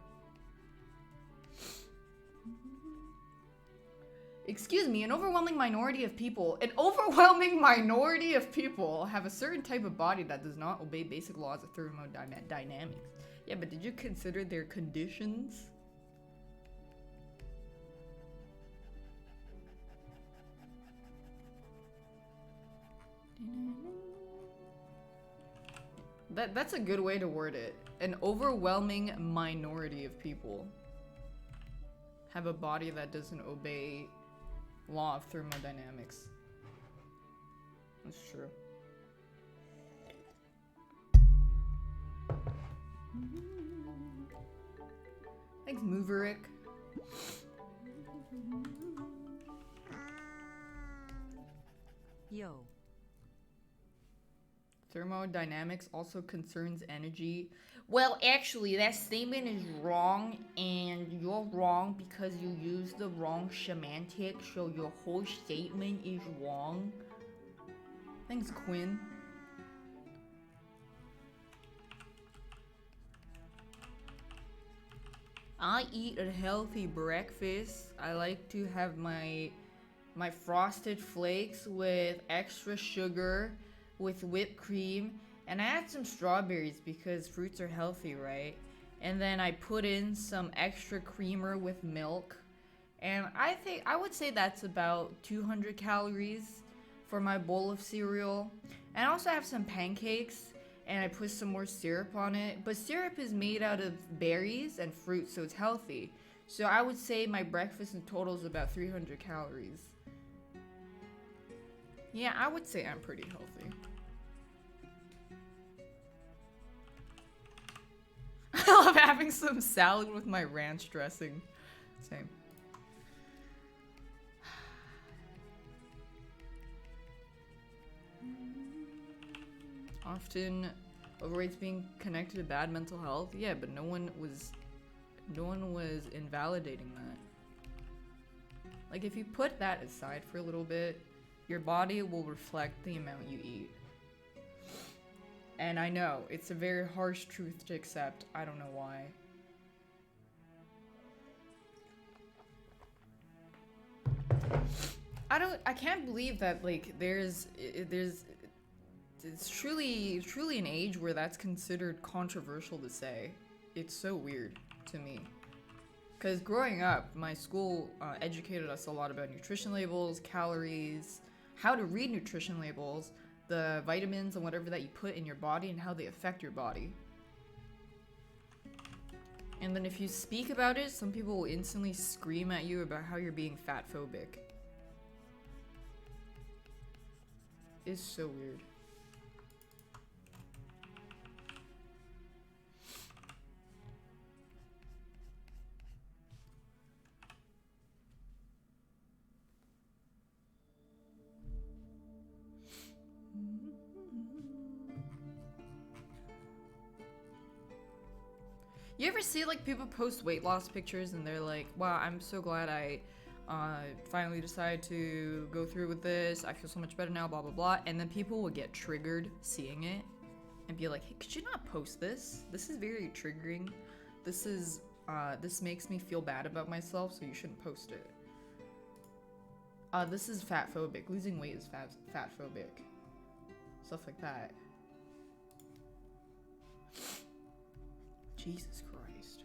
Excuse me, an overwhelming minority of people have a certain type of body that does not obey basic laws of thermodynamics. Yeah, but did you consider their conditions? That's a good way to word it. An overwhelming minority of people have a body that doesn't obey law of thermodynamics. That's true. Thanks, Moverick. Yo. Thermodynamics also concerns energy. Well, actually, that statement is wrong, and you're wrong because you used the wrong semantic, so your whole statement is wrong. Thanks, Quinn. I eat a healthy breakfast. I like to have my frosted flakes with extra sugar, with whipped cream, and I add some strawberries because fruits are healthy, right? And then I put in some extra creamer with milk, and I would say that's about 200 calories for my bowl of cereal. And I also have some pancakes, and I put some more syrup on it, but syrup is made out of berries and fruit, so it's healthy. So I would say my breakfast in total is about 300 calories. Yeah, I would say I'm pretty healthy. I love having some salad with my ranch dressing. Same. Often overweight's being connected to bad mental health. Yeah, but no one was invalidating that. Like, if you put that aside for a little bit, your body will reflect the amount you eat. And I know, it's a very harsh truth to accept. I don't know why. I can't believe that, like, it's truly an age where that's considered controversial to say. It's so weird to me. Because growing up, my school educated us a lot about nutrition labels, calories, how to read nutrition labels, the vitamins and whatever that you put in your body and how they affect your body. And then if you speak about it, some people will instantly scream at you about how you're being fat phobic. It's so weird. You ever see, like, people post weight loss pictures and they're like, wow, I'm so glad I finally decided to go through with this. I feel so much better now, blah, blah, blah. And then people will get triggered seeing it and be like, hey, could you not post this? This is very triggering. This makes me feel bad about myself, so you shouldn't post it. This is fat phobic. Losing weight is fat phobic. Stuff like that. Jesus Christ.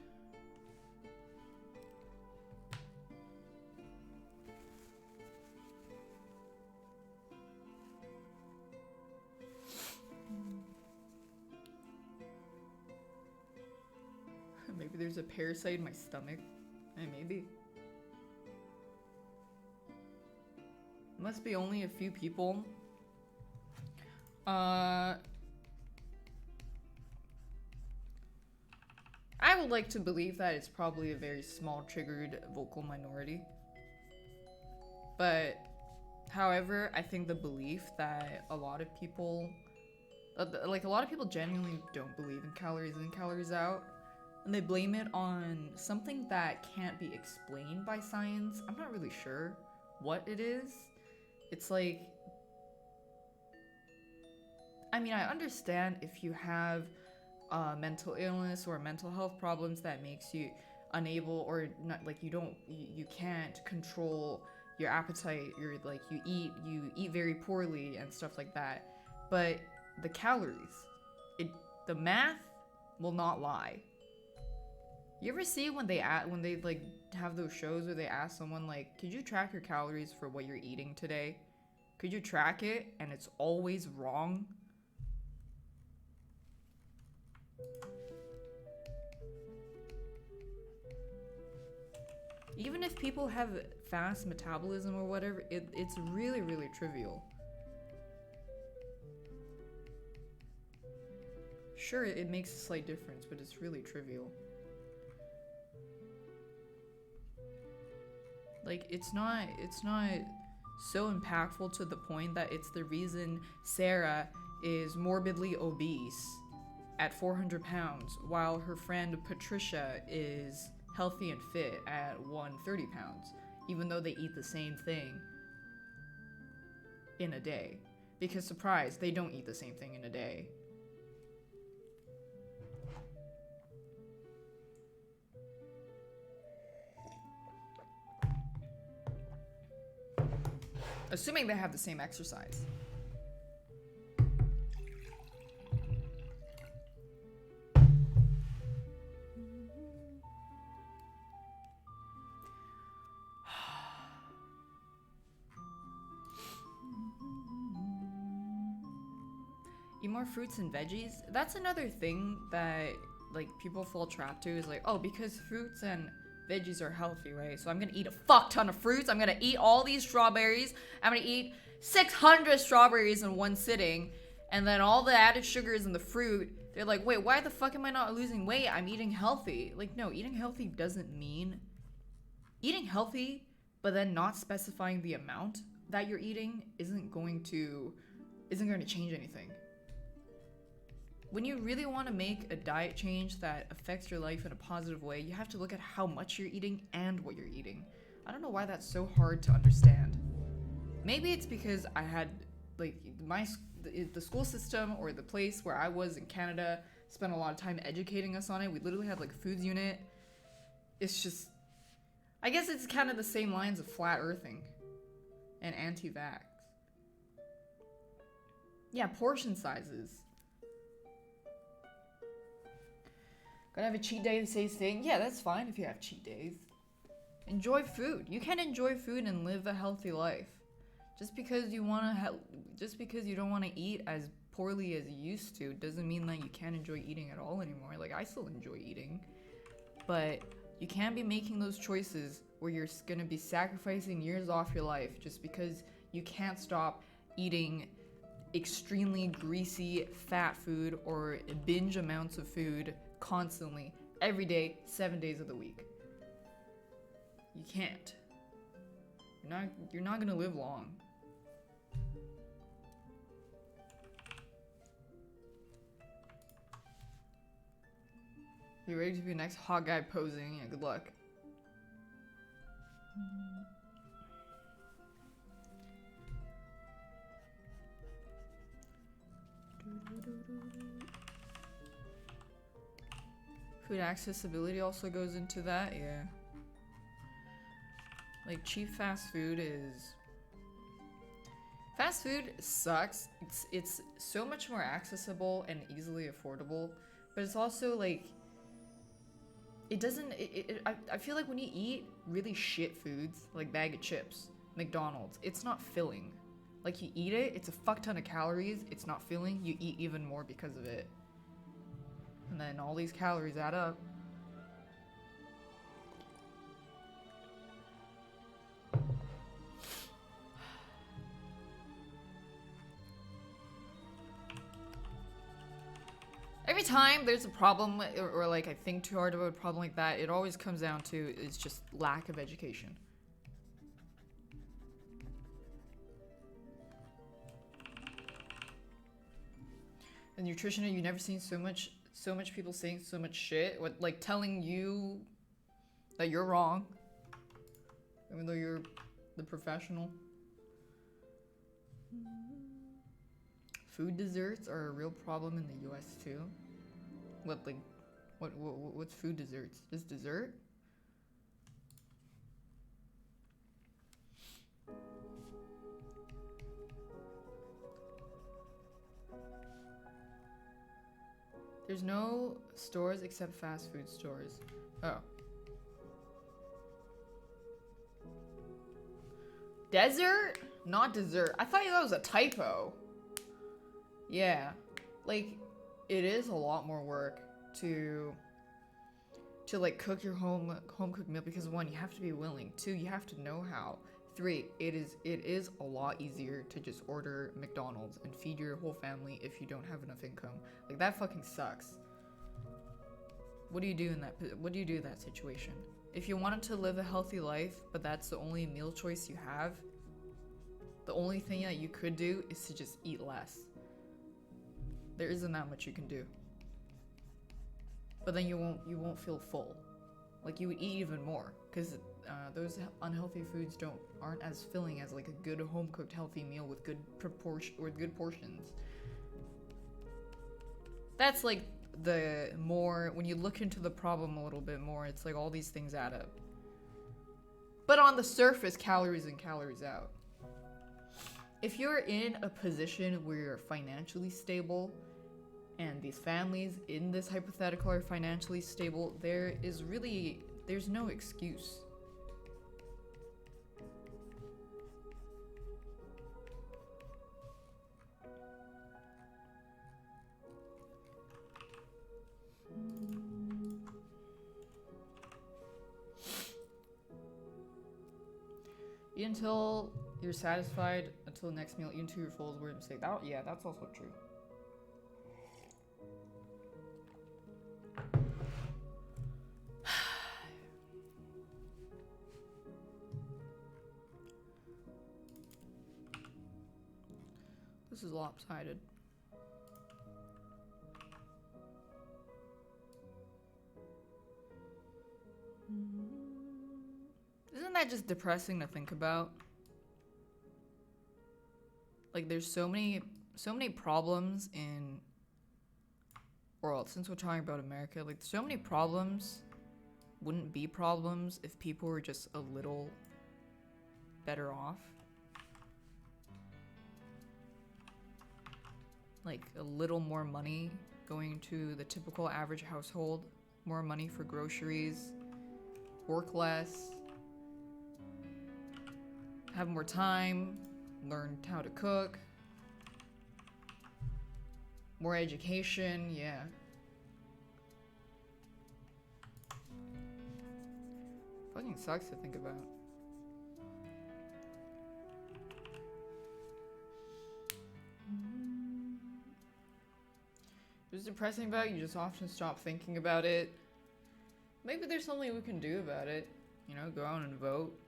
Maybe there's a parasite in my stomach. Maybe. Must be only a few people. I would like to believe that it's probably a very small triggered vocal minority. But, however, I think the belief that a lot of people, genuinely don't believe in calories in, calories out. And they blame it on something that can't be explained by science. I'm not really sure what it is. It's like, I mean, I understand if you have mental illness or mental health problems that makes you unable or not, like you can't control your appetite. You're like you eat very poorly and stuff like that. But the calories, the math will not lie. You ever see when they like have those shows where they ask someone like, "Could you track your calories for what you're eating today? Could you track it?" And it's always wrong. Even if people have fast metabolism or whatever, it's really, really trivial. Sure, it makes a slight difference, but it's really trivial. Like, it's not so impactful to the point that it's the reason Sarah is morbidly obese at 400 pounds, while her friend Patricia is healthy and fit at 130 pounds, even though they eat the same thing in a day. Because, surprise, they don't eat the same thing in a day. Assuming they have the same exercise. Eat more fruits and veggies. That's another thing that like people fall trapped to, is like, oh, because fruits and veggies are healthy, right? So I'm gonna eat a fuck ton of fruits. I'm gonna eat all these strawberries. I'm gonna eat 600 strawberries in one sitting. And then all the added sugars in the fruit, they're like, wait, why the fuck am I not losing weight? I'm eating healthy. Like, no, eating healthy doesn't mean eating healthy, but then not specifying the amount that you're eating isn't going to change anything. When you really want to make a diet change that affects your life in a positive way, you have to look at how much you're eating and what you're eating. I don't know why that's so hard to understand. Maybe it's because I had, like, the school system or the place where I was in Canada spent a lot of time educating us on it. We literally had, like, a foods unit. It's just, I guess it's kind of the same lines of flat earthing and anti-vax. Yeah, portion sizes. Gonna have a cheat day, says thing. Yeah, that's fine if you have cheat days. Enjoy food. You can enjoy food and live a healthy life. Just because you don't want to eat as poorly as you used to doesn't mean that you can't enjoy eating at all anymore. Like, I still enjoy eating, but you can't be making those choices where you're gonna be sacrificing years off your life just because you can't stop eating extremely greasy, fat food or binge amounts of food constantly, every day, 7 days of the week. You can't. You're not gonna live long. You ready to be the next hot guy posing? Yeah, good luck. Food accessibility also goes into that, yeah. Like, cheap fast food is... Fast food sucks. It's so much more accessible and easily affordable, but it's also like... It doesn't... I feel like when you eat really shit foods, like bag of chips, McDonald's, it's not filling. Like, you eat it, it's a fuck ton of calories, it's not filling, you eat even more because of it. And then all these calories add up. Every time there's a problem, or like I think too hard about a problem like that, it always comes down to is just lack of education. A nutritioner, you've never seen so much people saying so much shit, like telling you that you're wrong, even though you're the professional. food desserts are a real problem in the US too. What like what's food desserts? Just dessert? There's no stores except fast food stores. Oh. Desert? Not dessert. I thought that was a typo. Yeah. Like, it is a lot more work to like cook your home cooked meal because 1, you have to be willing. 2, you have to know how. 3, it is a lot easier to just order McDonald's and feed your whole family if you don't have enough income. Like, that fucking sucks. What do you do in that situation? If you wanted to live a healthy life, but that's the only meal choice you have, the only thing that you could do is to just eat less. There isn't that much you can do. But then you won't feel full. Like, you would eat even more, because those unhealthy foods aren't as filling as like a good home cooked healthy meal with good portions. That's like the more, when you look into the problem a little bit more, it's like all these things add up. But on the surface, calories in, calories out. If you're in a position where you're financially stable, and these families in this hypothetical are financially stable, there's no excuse. Eat until you're satisfied, until the next meal, eat until you're full is weird mistake. Yeah, that's also true. This is lopsided. Isn't that just depressing to think about? Like, there's so many problems in, or since we're talking about America, like, so many problems wouldn't be problems if people were just a little better off. Like, a little more money going to the typical average household, more money for groceries, work less, have more time, learn how to cook, more education, yeah. Fucking sucks to think about. What's depressing about it, you just often stop thinking about it. Maybe there's something we can do about it. You know, go out and vote.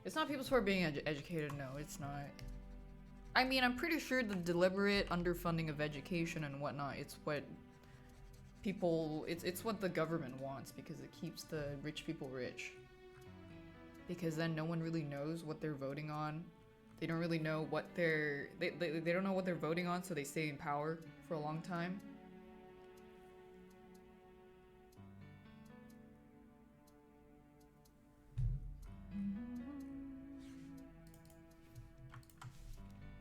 It's not people who are being educated, no, it's not. I mean, I'm pretty sure the deliberate underfunding of education and whatnot, it's what people, it's what the government wants because it keeps the rich people rich. Because then no one really knows what they're voting on. They don't really know what they don't know what they're voting on, so they stay in power for a long time.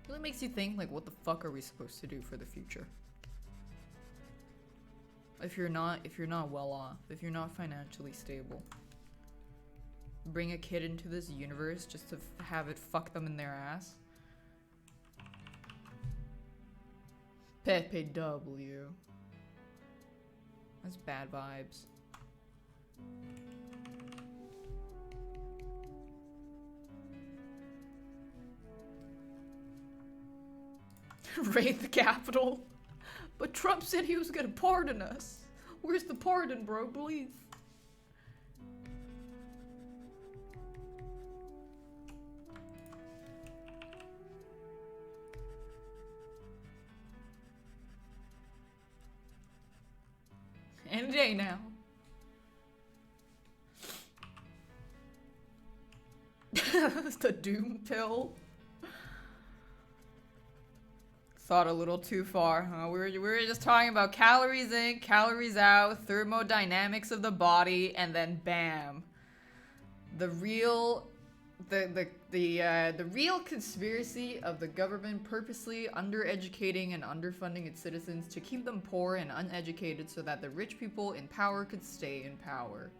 It really makes you think, like, what the fuck are we supposed to do for the future? If you're not well off, if you're not financially stable. Bring a kid into this universe just to have it fuck them in their ass. Pepe W. That's bad vibes. Raid the Capitol. But Trump said he was gonna pardon us. Where's the pardon, bro? Please. Any day now. The doom pill. thought a little too far, huh? We were just talking about calories in, calories out, thermodynamics of the body, and then bam. The real conspiracy of the government purposely undereducating and underfunding its citizens to keep them poor and uneducated so that the rich people in power could stay in power.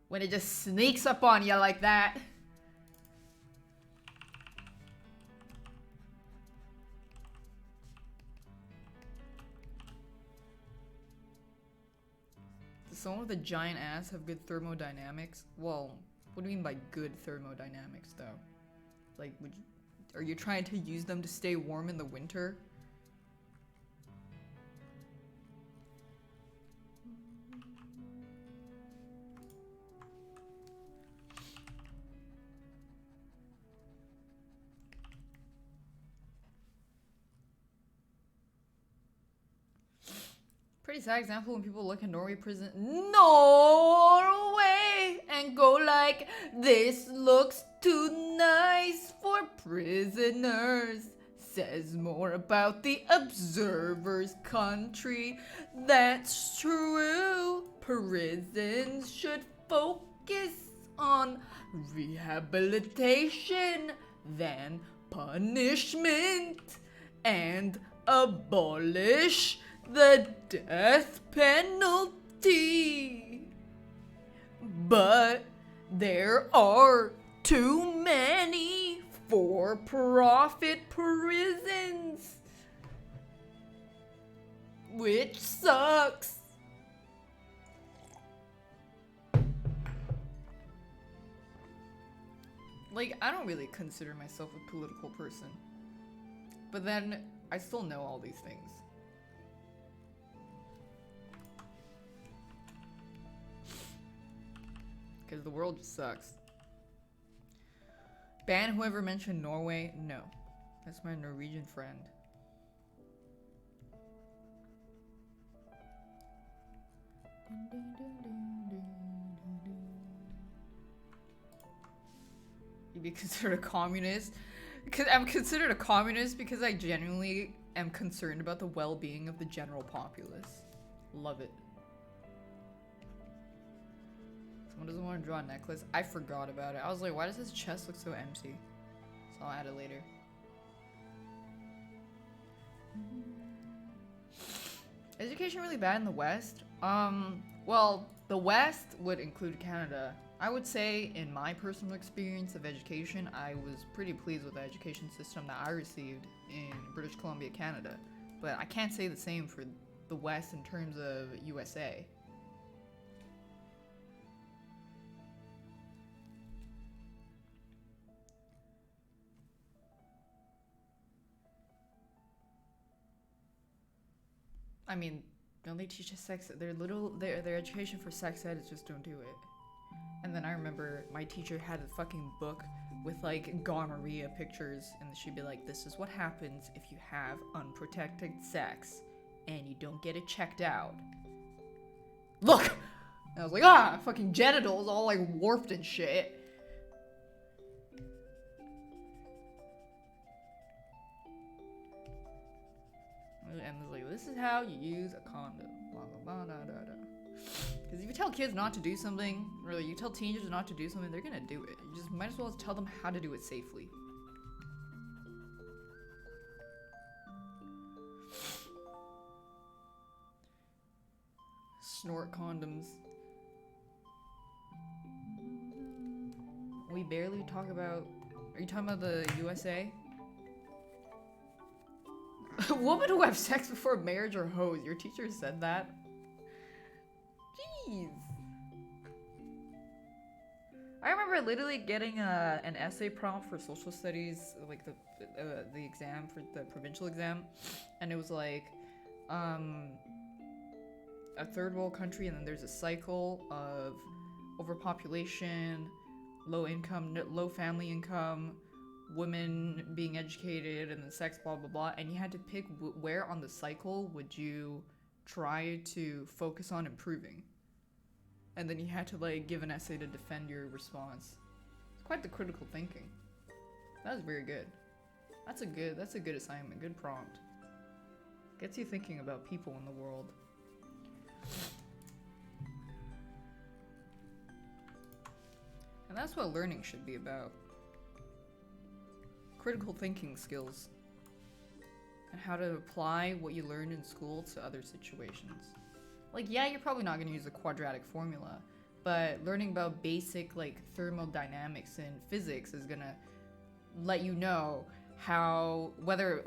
When it just sneaks up on you like that. Does someone with a giant ass have good thermodynamics? Well, what do you mean by good thermodynamics, though? Like, are you trying to use them to stay warm in the winter? Pretty sad example when people look at Norway prison, Norway, and go like, this looks too nice for prisoners. Says more about the observer's country. That's true. Prisons should focus on rehabilitation than punishment and abolish the death penalty. But there are too many for-profit prisons, which sucks. Like, I don't really consider myself a political person, but then I still know all these things. Because the world just sucks. Ban whoever mentioned Norway? No. That's my Norwegian friend. You'd be considered a communist? Because I'm considered a communist because I genuinely am concerned about the well-being of the general populace. Love it. Someone doesn't want to draw a necklace. I forgot about it. I was like, why does his chest look so empty? So I'll add it later. Education really bad in the West? Well, the West would include Canada. I would say, in my personal experience of education, I was pretty pleased with the education system that I received in British Columbia, Canada. But I can't say the same for the West in terms of USA. I mean, don't they teach us sex? Their education for sex ed is just don't do it. And then I remember my teacher had a fucking book with like gonorrhea pictures, and she'd be like, this is what happens if you have unprotected sex and you don't get it checked out. Look! And I was like, ah, fucking genitals all like warped and shit. And it's like, this is how you use a condom. Blah, blah, blah, da, da, da. Because if you tell kids not to do something, or you tell teenagers not to do something, they're gonna do it. You just might as well tell them how to do it safely. Snort condoms. We barely talk about... Are you talking about the USA? Women who have sex before marriage are hoes. Your teacher said that? Jeez. I remember literally getting an essay prompt for social studies, like the exam for the provincial exam, and it was like a third world country, and then there's a cycle of overpopulation, low income, low family income, women being educated, and the sex, blah blah blah, and you had to pick where on the cycle would you try to focus on improving, and then you had to like give an essay to defend your response. It's Quite the critical thinking. That was very good. That's a good assignment. Good prompt. Gets you thinking about people in the world. And that's what learning should be about. Critical thinking skills. And how to apply what you learned in school to other situations. Like, yeah, you're probably not going to use a quadratic formula, but learning about basic, like, thermodynamics and physics is going to let you know how, whether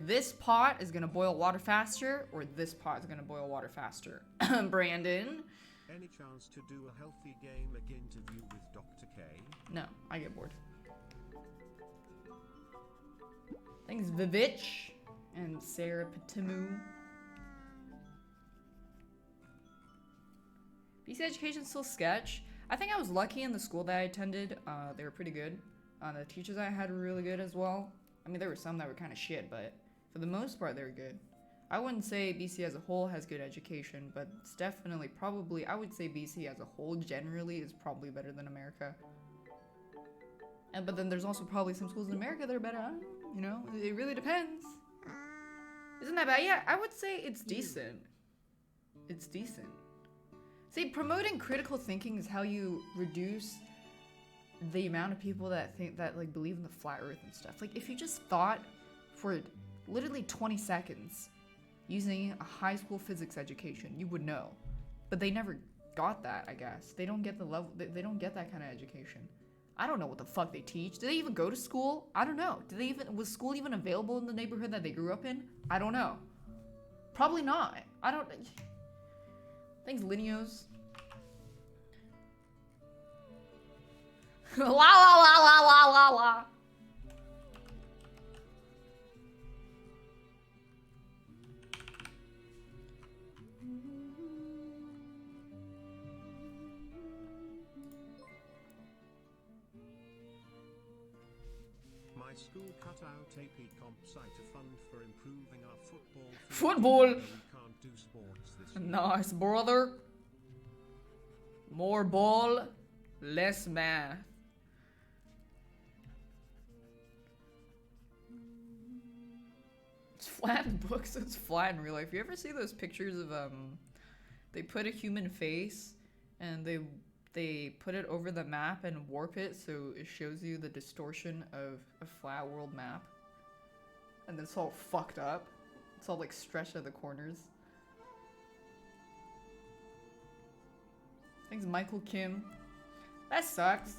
this pot is going to boil water faster or this pot is going to boil water faster. Brandon? Any chance to do a healthy gaming interview with Dr. K? No, I get bored. Thanks, Vivitch and Sarah Petimu. BC Education's still sketch. I think I was lucky in the school that I attended. They were pretty good. The teachers I had were really good as well. I mean, there were some that were kind of shit, but for the most part, they were good. I wouldn't say BC as a whole has good education, but it's definitely probably, I would say BC as a whole generally is probably better than America. But then there's also probably some schools in America that are better. You know, it really depends. Isn't that bad? Yeah, I would say it's decent. It's decent. See, promoting critical thinking is how you reduce the amount of people that think that like believe in the flat earth and stuff. Like if you just thought for literally 20 seconds using a high school physics education, you would know. But they never got that, I guess. They don't get the level, they don't get that kind of education. I don't know what the fuck they teach. Do they even go to school? I don't know. Was school even available in the neighborhood that they grew up in? I don't know. Probably not. I don't. Thanks, Linios. La la la la la la la. My school cut out AP Comp site to fund for improving our football. Football. We can't do sports this year. Nice, brother. More ball, less math. It's flat in books, it's flat in real life. You ever see those pictures of they put a human face and they put it over the map and warp it so it shows you the distortion of a flat world map. And it's all fucked up. It's all like stretched at the corners. Thanks, Michael Kim. That sucks.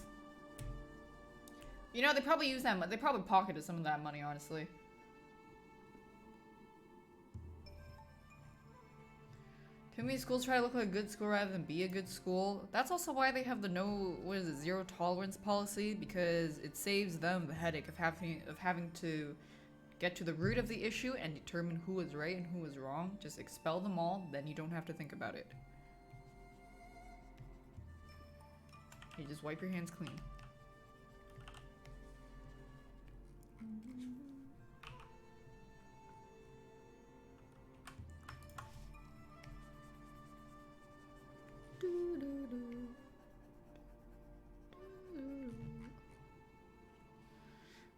You know, they probably use that they probably pocketed some of that money, honestly. Too many schools try to look like a good school rather than be a good school. That's also why they have the zero tolerance policy, because it saves them the headache of having to get to the root of the issue and determine who is right and who is wrong. Just expel them all, then you don't have to think about it. You just wipe your hands clean.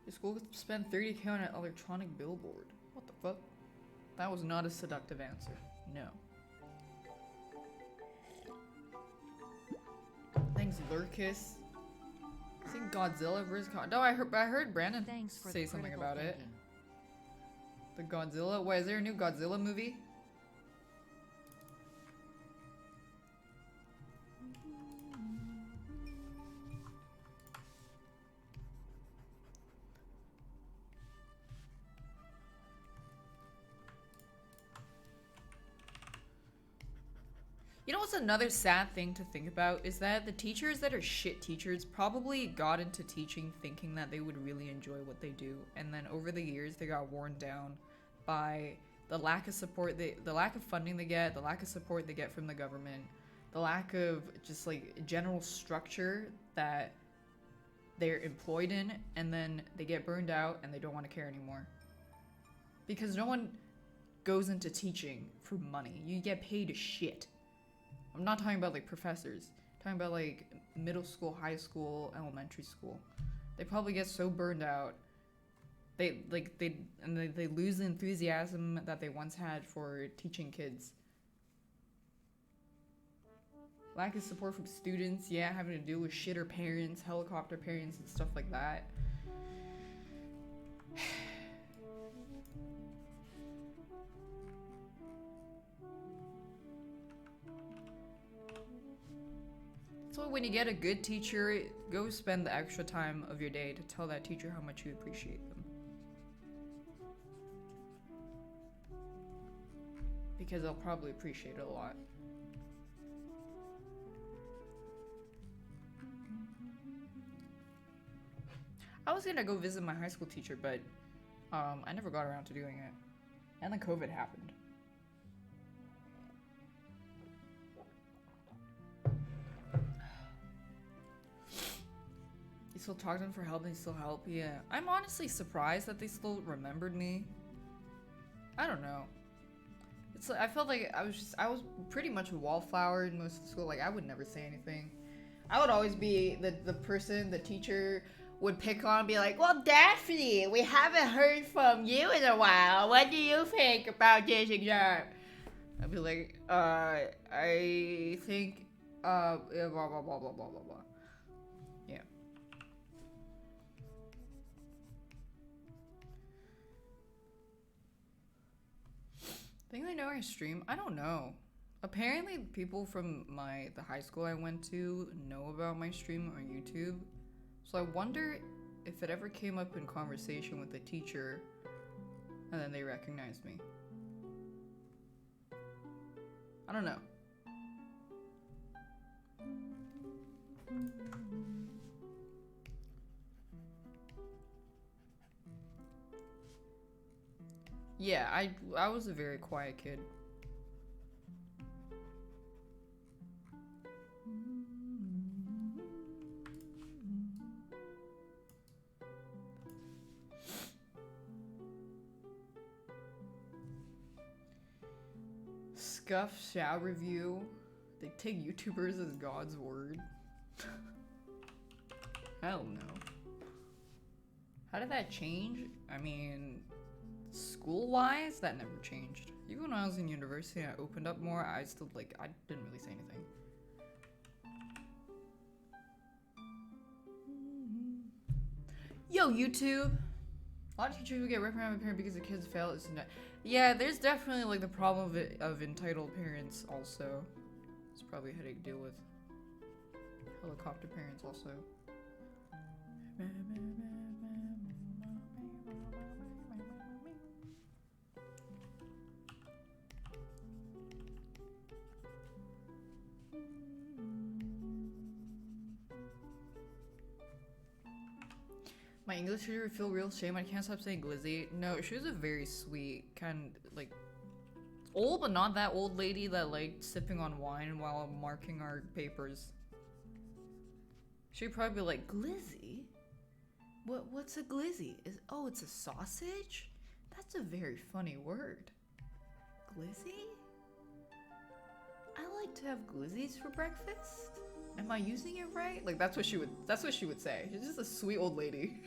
Your school spent 30K on an electronic billboard. What the fuck? That was not a seductive answer. No. Thanks, Lurkus. I think Godzilla vs. Kong. No, I heard Brandon say something about it. The Godzilla? Why, is there a new Godzilla movie? You know what's another sad thing to think about is that the teachers that are shit teachers probably got into teaching thinking that they would really enjoy what they do, and then over the years they got worn down by the lack of support, the lack of funding they get, the lack of support they get from the government, the lack of just like general structure that they're employed in, and then they get burned out and they don't want to care anymore. Because no one goes into teaching for money. You get paid shit. I'm not talking about like professors. I'm Talking about like middle school, high school, elementary school. They probably get so burned out. They lose the enthusiasm that they once had for teaching kids. Lack of support from students, yeah, having to deal with shitter parents, helicopter parents, and stuff like that. So when you get a good teacher, go spend the extra time of your day to tell that teacher how much you appreciate them. Because they'll probably appreciate it a lot. I was gonna go visit my high school teacher, but I never got around to doing it. And then COVID happened. You still talk to them for help, they still help? Yeah. I'm honestly surprised that they still remembered me. I don't know. It's like, I felt like I was pretty much a wallflower in most of school. Like, I would never say anything. I would always be the person the teacher would pick on and be like, well, Daphne, we haven't heard from you in a while. What do you think about this exam? I'd be like, I think, blah, blah, blah, blah, blah, blah, blah. Yeah. Think they know I stream? I don't know. Apparently, people from the high school I went to know about my stream on YouTube. So I wonder if it ever came up in conversation with the teacher and then they recognized me. I don't know. Yeah, I was a very quiet kid. Scuff Shao review. They take YouTubers as God's word. Hell no. How did that change? I mean, school-wise, that never changed. Even when I was in university and I opened up more, I still, like, I didn't really say anything. Yo, YouTube! A lot of teachers will get reprimanded by parents because the kids fail. It's not. Yeah, there's definitely like the problem of entitled parents also. It's probably a headache to deal with. Helicopter parents also. My English teacher would feel real shame. I can't stop saying glizzy. No, she was a very sweet, kind like old but not that old lady that liked sipping on wine while marking our papers. She'd probably be like, glizzy? What's a glizzy? It's a sausage? That's a very funny word. Glizzy? I like to have glizzies for breakfast. Am I using it right? Like that's what she would say. She's just a sweet old lady.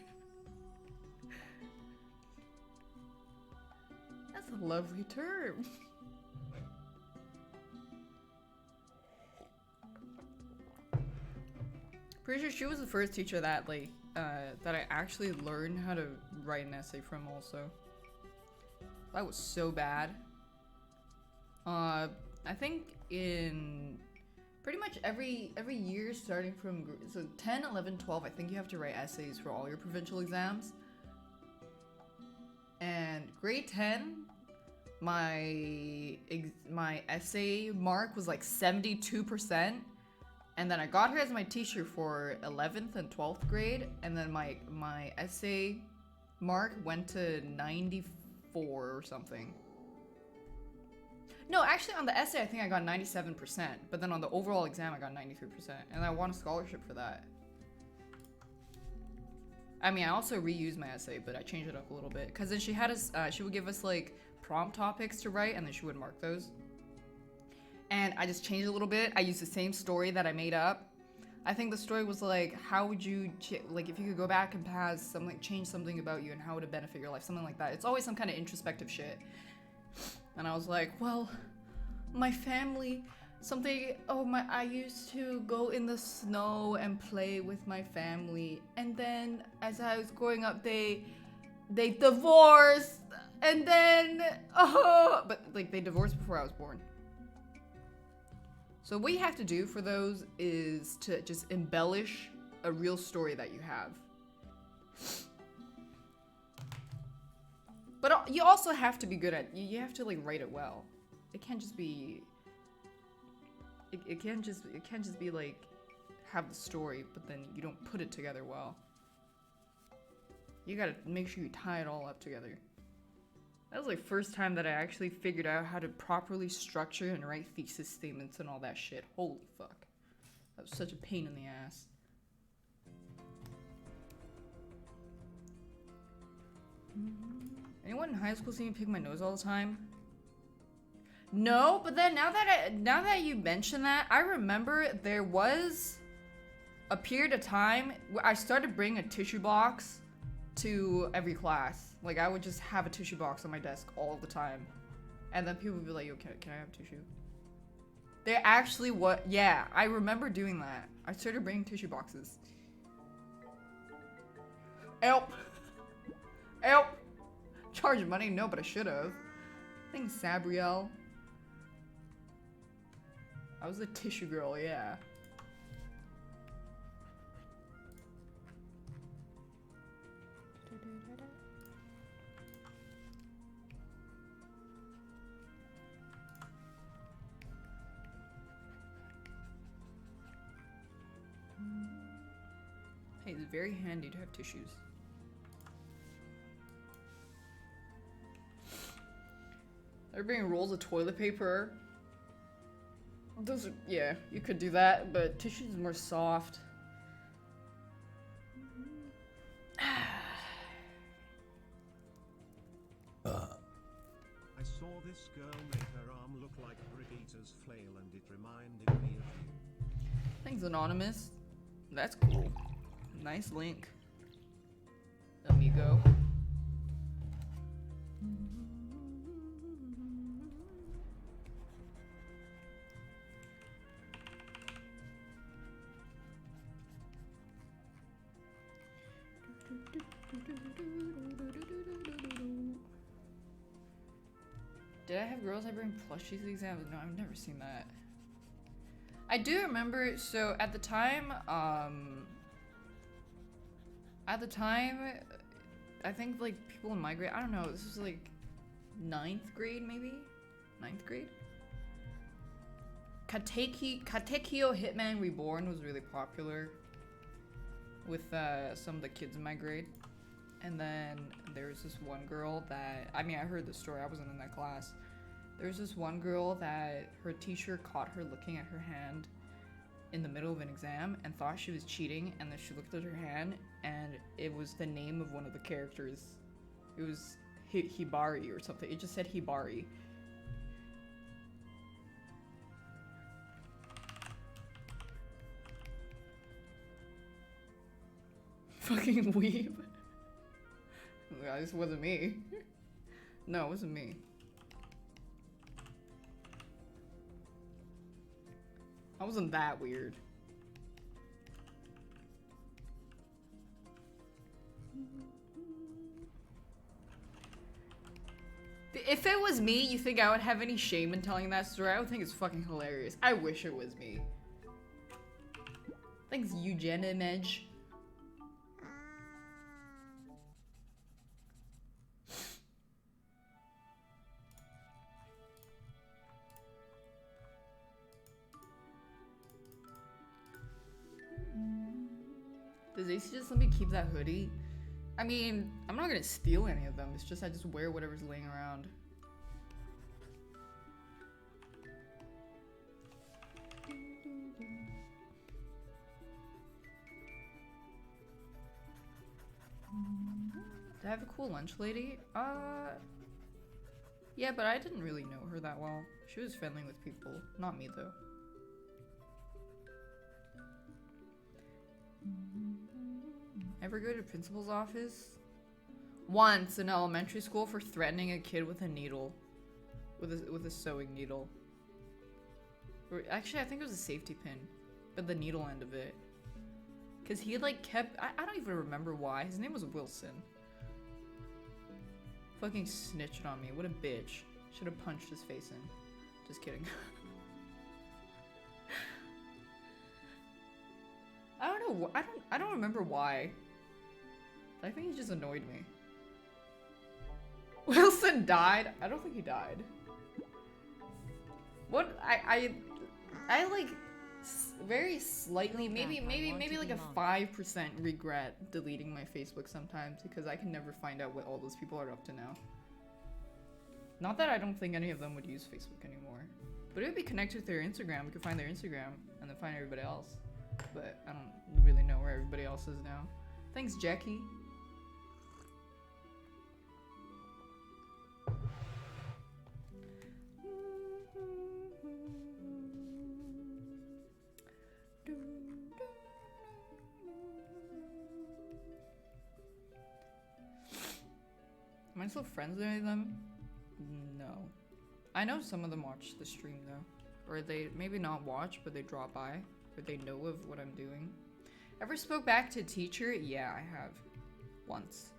That's a lovely term. Pretty sure she was the first teacher that like that I actually learned how to write an essay from also. That was so bad. I think in pretty much every year starting from so 10, 11, 12, I think you have to write essays for all your provincial exams. And grade 10, my essay mark was like 72%. And then I got her as my teacher for 11th and 12th grade, and then my essay mark went to 94 or something. No, actually on the essay I think I got 97%, but then on the overall exam I got 93%, and I won a scholarship for that. I mean, I also reused my essay, but I changed it up a little bit, because then she had us, she would give us like prompt topics to write, and then she would mark those. and I just changed it a little bit. I used the same story that I made up. I think the story was like, how would you, like, if you could go back and past something, change something about you, and how would it benefit your life, something like that. It's always some kind of introspective shit. And I was like, well, my family, I used to go in the snow and play with my family, and then as I was growing up, they divorced, and then, but like they divorced before I was born. So what you have to do for those is to just embellish a real story that you have. But you also have to be good at, you have to like write it well. It can't just be, it can't just be like, have the story, but then you don't put it together well. You gotta make sure you tie it all up together. That was like first time that I actually figured out how to properly structure and write thesis statements and all that shit. Holy fuck. That was such a pain in the ass. Anyone in high school see me pick my nose all the time? No, but then now that you mention that, I remember there was a period of time where I started bringing a tissue box to every class. Like, I would just have a tissue box on my desk all the time. And then people would be like, yo, can I have tissue? They're actually yeah, I remember doing that. I started bringing tissue boxes. Help! Help! Charge money? No, but I should have. Thanks, Sabriel. I was a tissue girl, yeah. Hey, it's very handy to have tissues. They're bringing rolls of toilet paper. Those are, yeah, you could do that, but tissue is more soft. I saw this girl make her arm look like Brigitta's flail and it reminded me of you. Thanks, Anonymous. That's cool. Nice link, amigo. Did I have girls I bring plushies to exams? No, I've never seen that. I do remember, so at the time, I think like people in my grade, I don't know, this was like 9th grade maybe? 9th grade? Katekyo Hitman Reborn was really popular with some of the kids in my grade. And then there was this one girl that, I mean, I heard the story, I wasn't in that class. There was this one girl that her teacher caught her looking at her hand in the middle of an exam and thought she was cheating, and then she looked at her hand and it was the name of one of the characters. It was Hibari or something. It just said Hibari. Fucking weeb. This wasn't me. No, it wasn't me. I wasn't that weird. If it was me, you think I would have any shame in telling that story? I would think it's fucking hilarious. I wish it was me. Thanks, Eugenemage. Does AC just let me keep that hoodie? I mean, I'm not gonna steal any of them. It's just I just wear whatever's laying around. Did I have a cool lunch lady? Yeah, but I didn't really know her that well. She was friendly with people. Not me, though. Ever go to principal's office? Once in elementary school for threatening a kid with a needle. With a sewing needle. Or, actually, I think it was a safety pin. But the needle end of it. Because he, like, kept... I don't even remember why. His name was Wilson. Fucking snitched on me. What a bitch. Should have punched his face in. Just kidding. I don't know. I don't remember why. I think he just annoyed me. Wilson died? I don't think he died. What? I like very slightly, maybe like a 5% regret deleting my Facebook sometimes because I can never find out what all those people are up to now. Not that I don't think any of them would use Facebook anymore, but it would be connected to their Instagram. We could find their Instagram and then find everybody else. But I don't really know where everybody else is now. Thanks, Jackie. Am I still friends with any of them? No. I know some of them watch the stream though. Or they maybe not watch, but they drop by. Or they know of what I'm doing. Ever spoke back to a teacher? Yeah, I have. Once.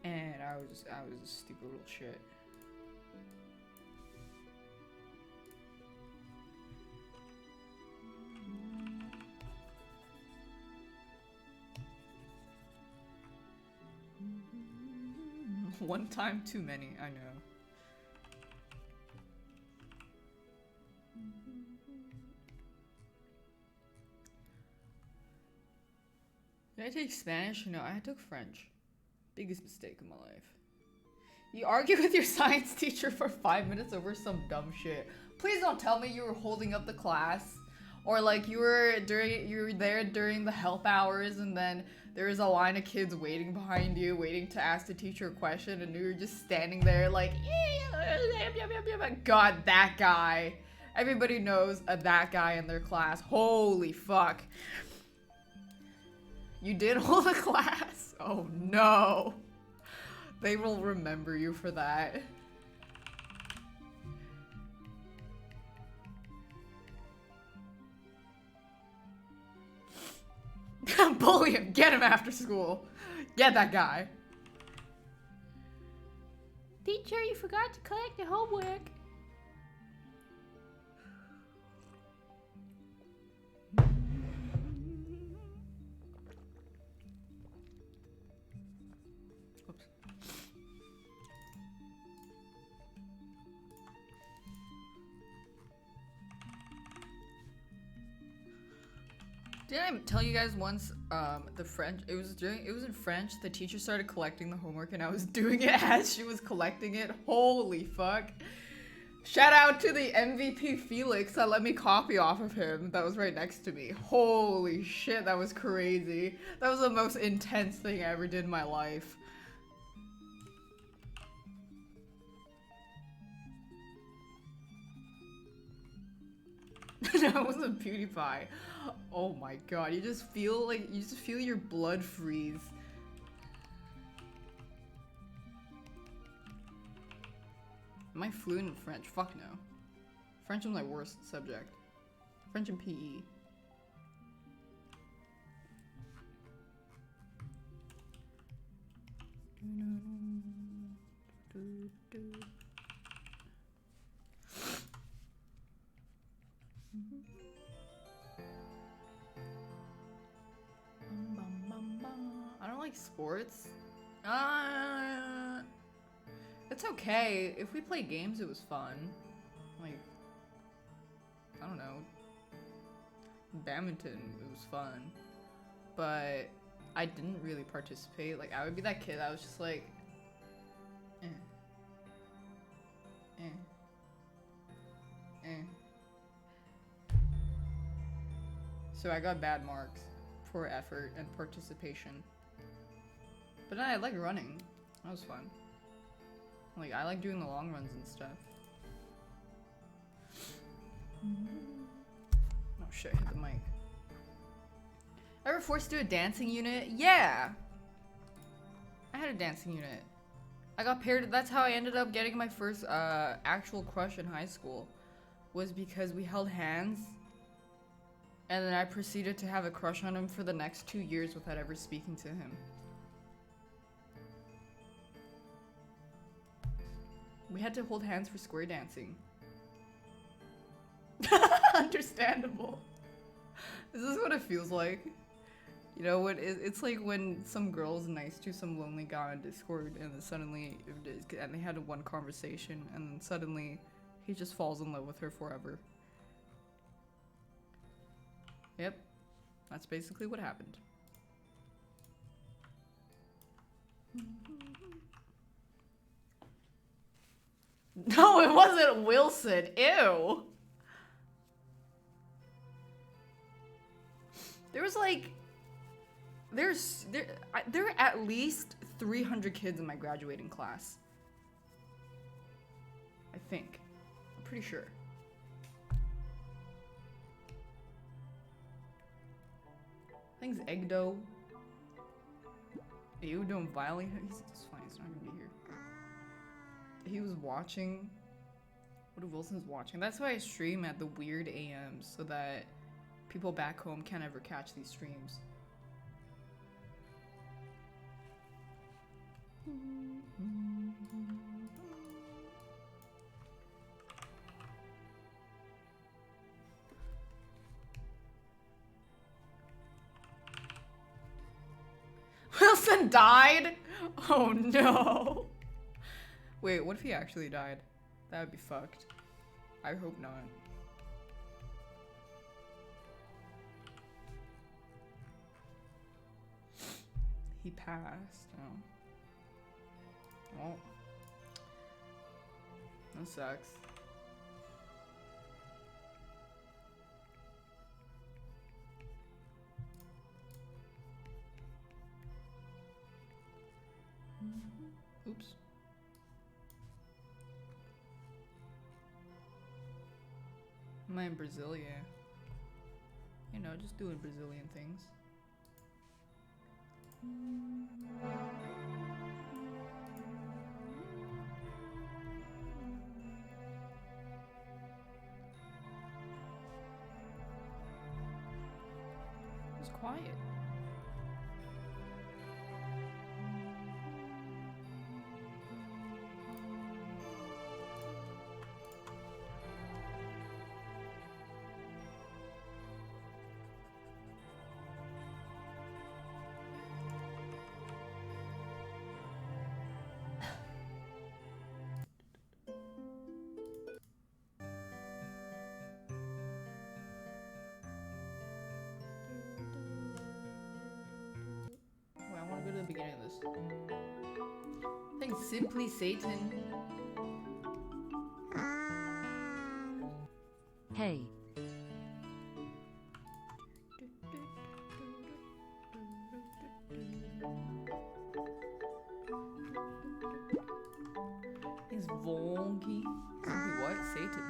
And I was a stupid little shit. One time too many, I know. Did I take Spanish? No, I took French. Biggest mistake in my life. You argue with your science teacher for 5 minutes over some dumb shit. Please don't tell me you were holding up the class. Or like you were there during the help hours and then there was a line of kids waiting behind you, waiting to ask the teacher a question, and you were just standing there like, God, that guy. Everybody knows that guy in their class. Holy fuck. You did hold a class? Oh no. They will remember you for that. Bully him! Get him after school! Get that guy! Teacher, you forgot to collect the homework. Oops. Didn't I tell you guys once, the French, it was in French, the teacher started collecting the homework and I was doing it as she was collecting it. Holy fuck. Shout out to the MVP Felix that let me copy off of him that was right next to me. Holy shit, that was crazy. That was the most intense thing I ever did in my life. No, it wasn't PewDiePie. Oh my god, you just feel your blood freeze. Am I fluent in French? Fuck no. French was my worst subject. French and PE. I don't like sports. It's okay. If we play games, it was fun. Like, I don't know. Badminton, it was fun. But I didn't really participate. Like, I would be that kid that was just like, So I got bad marks for effort and participation. But then I like running. That was fun. Like, I like doing the long runs and stuff. Oh shit, hit the mic. Ever forced to do a dancing unit? Yeah! I had a dancing unit. I got paired, that's how I ended up getting my first actual crush in high school. Was because we held hands. And then I proceeded to have a crush on him for the next 2 years without ever speaking to him. We had to hold hands for square dancing. Understandable. Is this what it feels like? You know what? It's like when some girl's nice to some lonely guy on Discord, and then suddenly, and they had one conversation, and then suddenly, he just falls in love with her forever. Yep, that's basically what happened. No, it wasn't Wilson. Ew. There was like, there are at least 300 kids in my graduating class. I think. I'm pretty sure. I think it's egg dough. You doing violently? It's fine. He's not gonna be here. He was watching. What if Wilson's watching? That's why I stream at the weird AMs, so that people back home can't ever catch these streams. Wilson died? Oh no. Wait, what if he actually died? That would be fucked. I hope not. He passed. Oh. Well. That sucks. Oops. Am I in Brasilia? You know, just doing Brazilian things. It's quiet. Go to the beginning of this. I think Simply Satan. Hey. It's Vonky. Simply what? Satan.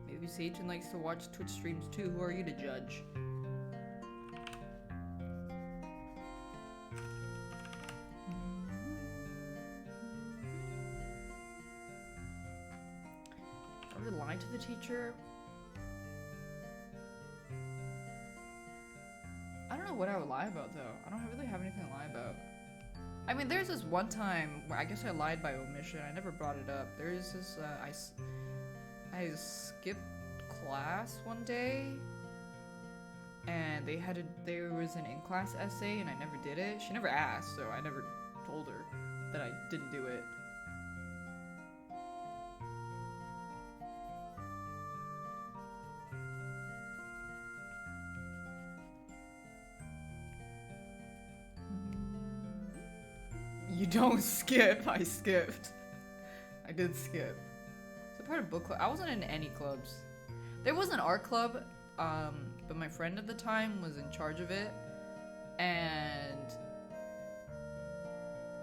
Maybe Satan likes to watch Twitch streams too. Who are you to judge? To the teacher. I don't know what I would lie about though. I don't really have anything to lie about. I mean, there's this one time where I guess I lied by omission. I never brought it up. There's this I skipped class one day, and there was an in-class essay, and I never did it. She never asked, so I never told her that I didn't do it. You don't skip. I skipped. I did skip. It's a part of book club. I wasn't in any clubs. There was an art club, but my friend at the time was in charge of it, and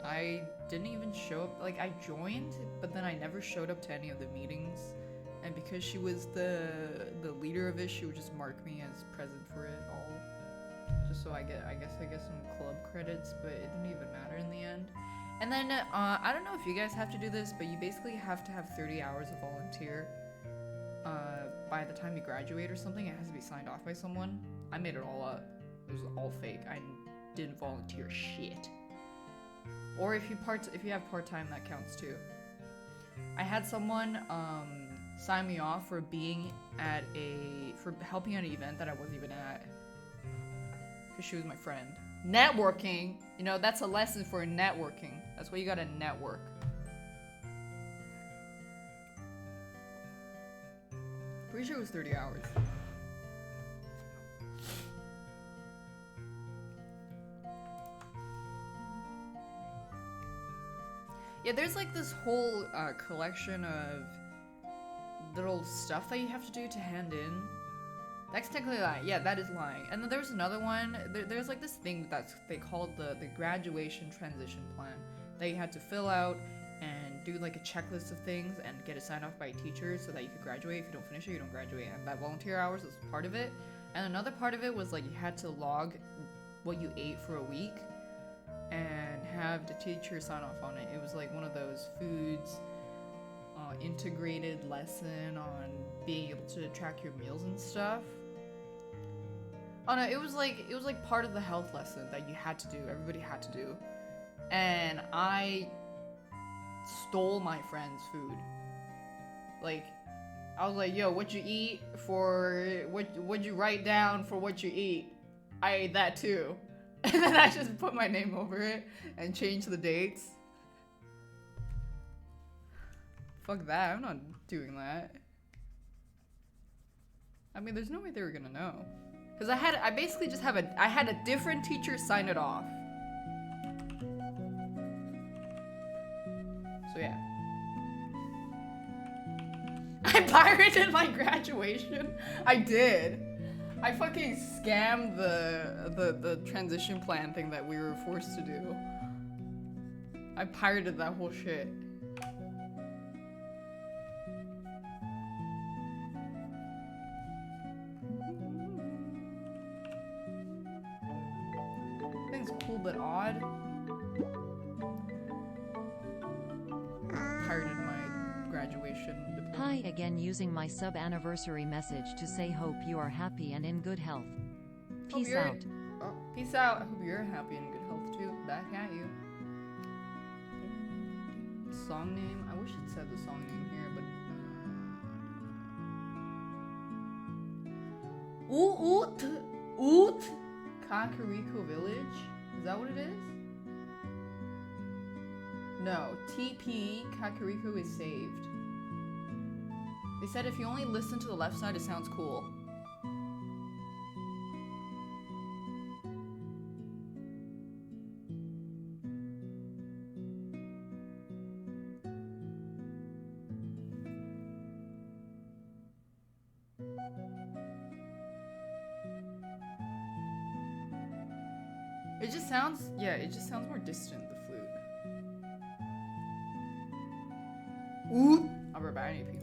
I didn't even show up. Like, I joined, but then I never showed up to any of the meetings. And because she was the leader of it, she would just mark me as present for it all. Just so I get some club credits, but it didn't even matter in the end. And then, I don't know if you guys have to do this, but you basically have to have 30 hours of volunteer. By the time you graduate or something, it has to be signed off by someone. I made it all up. It was all fake. I didn't volunteer shit. Or if you have part-time, that counts too. I had someone sign me off for helping at an event that I wasn't even at. Because she was my friend. Networking! You know, that's a lesson for networking. That's why you gotta network. Pretty sure it was 30 hours. Yeah, there's like this whole collection of little stuff that you have to do to hand in. That's technically lying. Yeah, that is lying. And then there's another one. There's like this thing they called the graduation transition plan that you had to fill out and do like a checklist of things and get it signed off by a teacher so that you could graduate. If you don't finish it, you don't graduate. And that volunteer hours was part of it. And another part of it was like you had to log what you ate for a week and have the teacher sign off on it. It was like one of those foods integrated lesson on being able to track your meals and stuff. Oh no, it was like part of the health lesson that you had to do. Everybody had to do. And I stole my friend's food. Like, I was like, yo, what you eat for what you write down for what you eat? I ate that too. And then I just put my name over it and changed the dates. Fuck that, I'm not doing that. I mean, there's no way they were gonna know. Cause I basically just had a different teacher sign it off. So yeah. I pirated my graduation. I did. I fucking scammed the transition plan thing that we were forced to do. I pirated that whole shit. Thing's cool but odd. Pirated my graduation diploma. Hi again, using my sub-anniversary message to say hope you are happy and in good health. Peace out. Oh, peace out. I hope you're happy and in good health too. Back at you. Song name? I wish it said the song name here, but Oot Kakariko Village? Is that what it is? No, TP Kakariko is saved. They said if you only listen to the left side, it sounds cool. It just sounds more distant, the flute. Ooh! I'll be right back, I need to pee.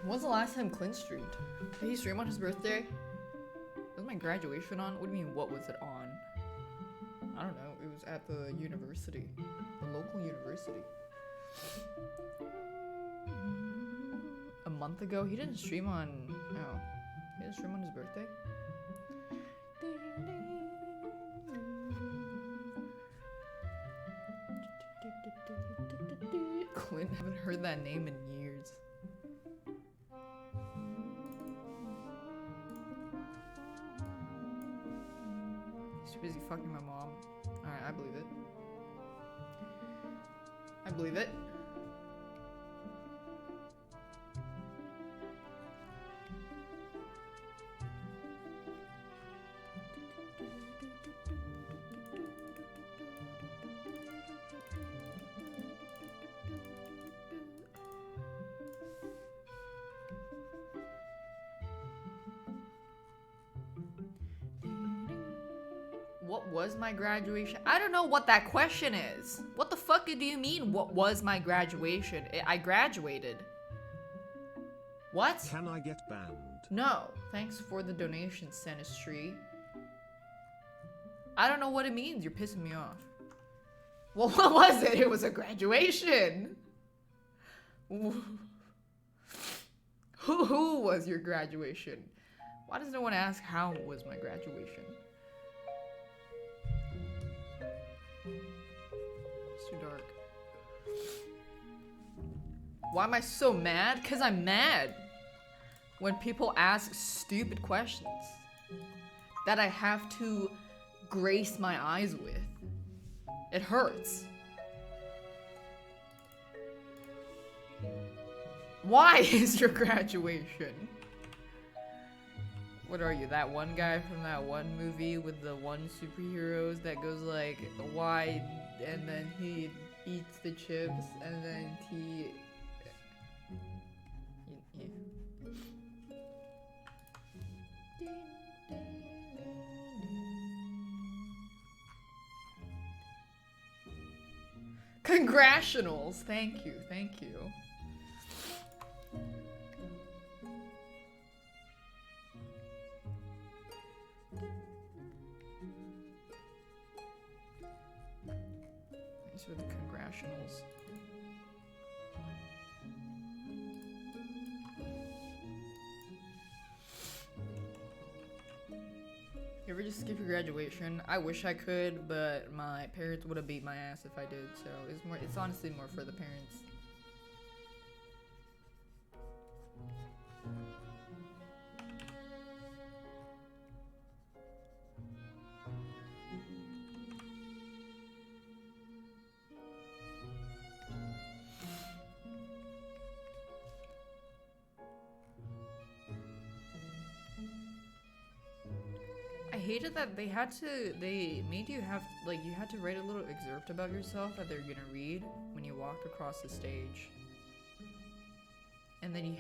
When's the last time Clint streamed? Did he stream on his birthday? Was my graduation on? What do you mean, what was it on? I don't know. It was at the university. The local university. A month ago? He didn't stream on... No. He didn't stream on his birthday? Clint, haven't heard that name in years. He's busy fucking my mom. Alright, I believe it. I believe it. What was my graduation? I don't know what that question is. What the fuck do you mean, what was my graduation? I graduated. What? Can I get banned? No. Thanks for the donation, Sinistry. I don't know what it means. You're pissing me off. Well, what was it? It was a graduation. Who was your graduation? Why does no one ask how was my graduation? It's too dark. Why am I so mad? Because I'm mad when people ask stupid questions that I have to grace my eyes with. It hurts. Why is your graduation? What are you, that one guy from that one movie with the one superheroes that goes like, why, and then he eats the chips, and then he... Congratulations! Thank you, thank you. These were the congratulations. You ever just skip your graduation? I wish I could, but my parents would have beat my ass if I did, so it's honestly more for the parents. I hated that they made you have, like, you had to write a little excerpt about yourself that they're gonna read when you walked across the stage. And then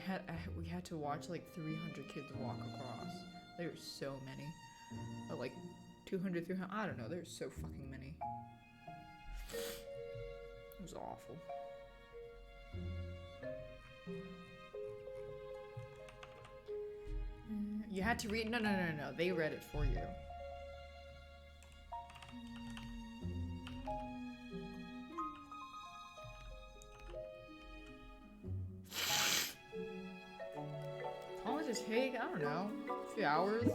we had to watch like 300 kids walk across. There were so many. Like 200, 300, I don't know, there's so fucking many. It was awful. You had to read, no, they read it for you. How long did it take? I don't know, a few hours.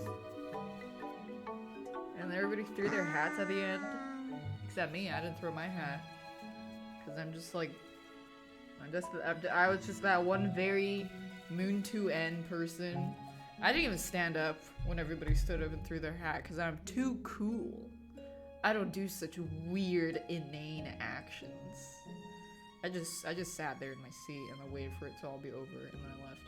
And everybody threw their hats at the end. Except me, I didn't throw my hat. Cause I'm just like, I was just that one very Moon 2N person. I didn't even stand up when everybody stood up and threw their hat because I'm too cool. I don't do such weird, inane actions. I just sat there in my seat and I waited for it to all be over and then I left.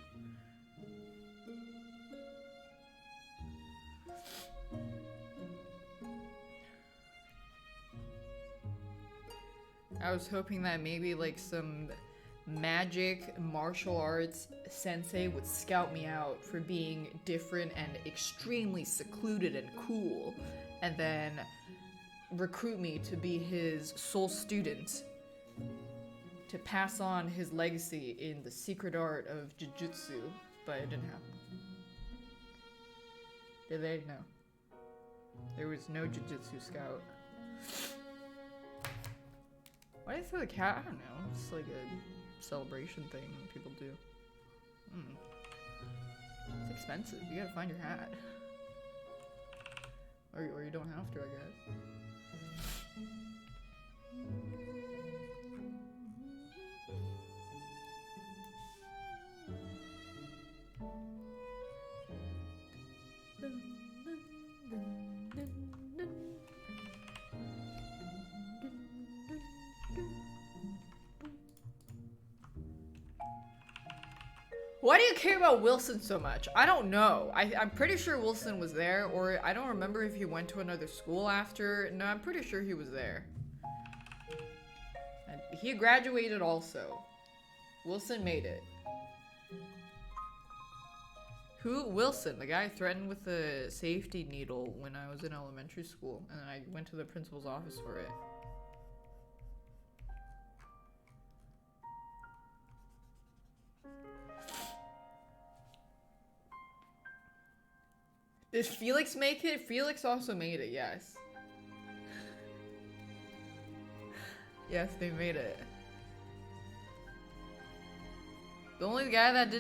I was hoping that maybe like some magic martial arts sensei would scout me out for being different and extremely secluded and cool, and then recruit me to be his sole student to pass on his legacy in the secret art of jujutsu, but it didn't happen. Did they? No. There was no jujutsu scout. Why did they throw the cat? I don't know. It's like a celebration thing people do. It's expensive. You gotta find your hat. Or you don't have to, I guess. Why do you care about Wilson so much? I don't know. I'm pretty sure Wilson was there, or I don't remember if he went to another school after. No, I'm pretty sure he was there. And he graduated also. Wilson made it. Who? Wilson, the guy I threatened with a safety needle when I was in elementary school, and I went to the principal's office for it. Did Felix make it? Felix also made it, yes. Yes, they made it. The only guy that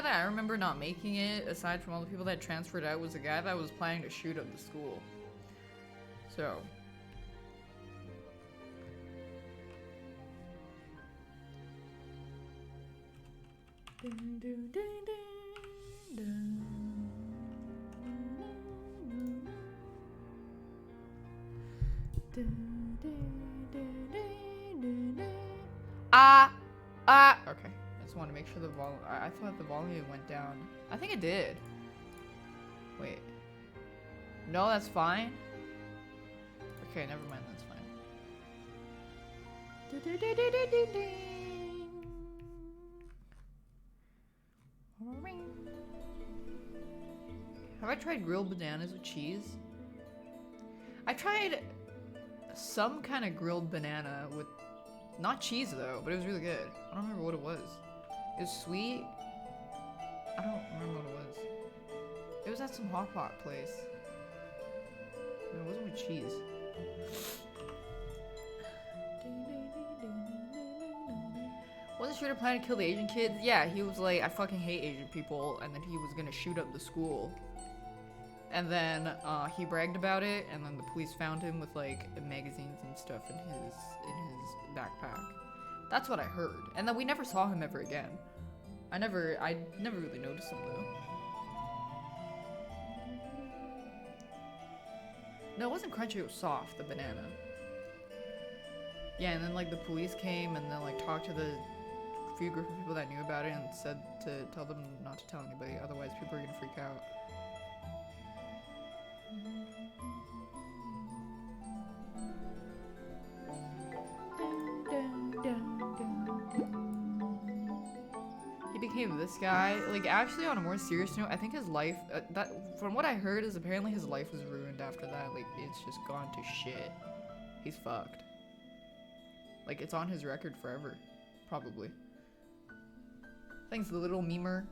I remember not making it, aside from all the people that transferred out, was the guy that was planning to shoot up the school. So. Dun, dun, dun, dun, dun. Okay. I just want to make sure the volume. I thought the volume went down. I think it did. Wait. No, that's fine. Okay, never mind. That's fine. Have I tried grilled bananas with cheese? I tried some kind of grilled banana with, not cheese though, but it was really good. I don't remember what it was. It was sweet. I don't remember what it was. It was at some hot pot place. No, it wasn't with cheese. Wasn't Shooter planning to kill the Asian kids? Yeah, he was like, I fucking hate Asian people, and then he was gonna shoot up the school. And then he bragged about it, and then the police found him with like magazines and stuff in his backpack. That's what I heard. And then we never saw him ever again. I never really noticed him though. No, it wasn't crunchy, it was soft, the banana. Yeah, and then like the police came and then like talked to the few group of people that knew about it and said to tell them not to tell anybody, otherwise people are gonna freak out. He became this guy. Like, actually, on a more serious note, I think his life, from what I heard, is apparently his life was ruined after that. Like, it's just gone to shit. He's fucked. Like, it's on his record forever. Probably. Thanks, the little memer.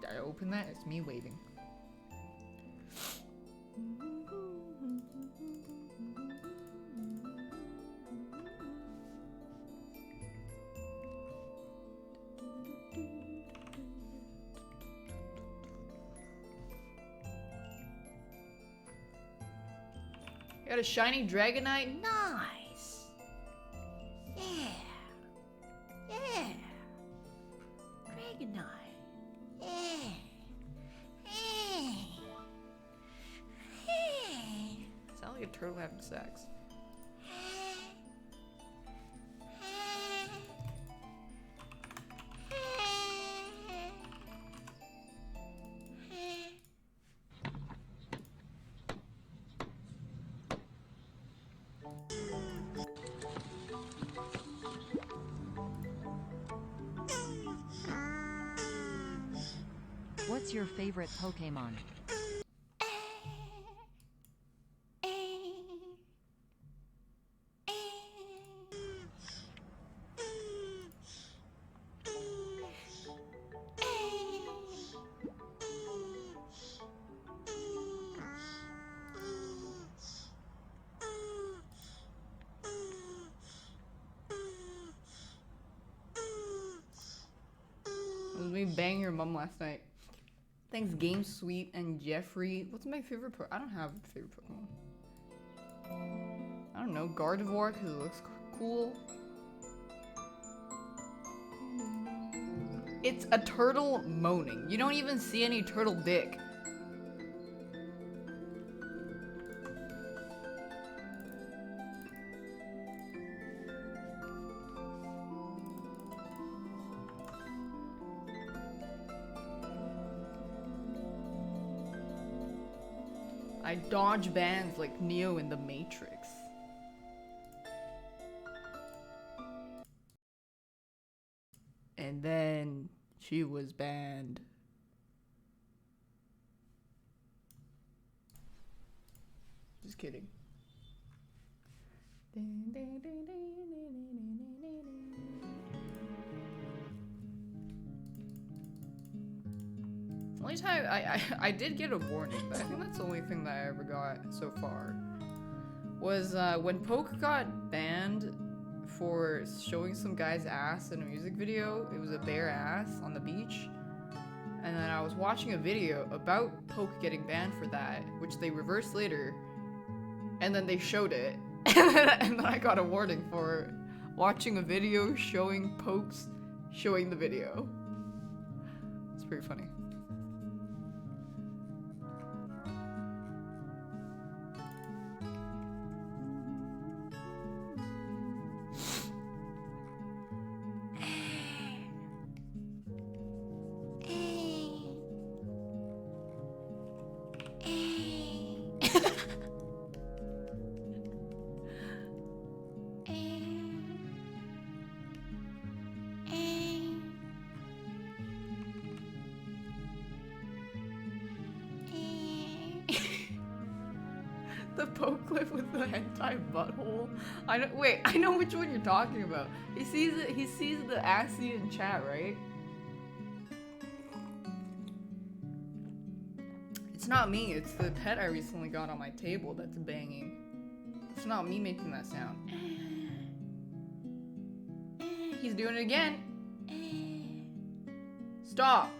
I open that, it's me waving. Got a shiny Dragonite? Nice! Yeah! Yeah! Dragonite! Yeah! Sound like a turtle having sex. What's your favorite Pokemon? was me banging your mom last night. Thanks, Game Sweet and Jeffrey. What's my favorite I don't have a favorite Pokemon. I don't know, Gardevoir, because it looks cool. It's a turtle moaning. You don't even see any turtle dick. I dodge bans like Neo in the Matrix. And then she was banned. Just kidding. Only time I did get a warning, but I think that's the only thing that I ever got so far. Was when Poke got banned for showing some guy's ass in a music video. It was a bare ass on the beach. And then I was watching a video about Poke getting banned for that, which they reversed later. And then they showed it. And then I got a warning for watching a video showing Pokes showing the video. It's pretty funny. The Poke clip with the hentai butthole. I don't wait. I know which one you're talking about. He sees it. He sees the assy in chat, right? It's not me. It's the pet I recently got on my table that's banging. It's not me making that sound. He's doing it again. Stop.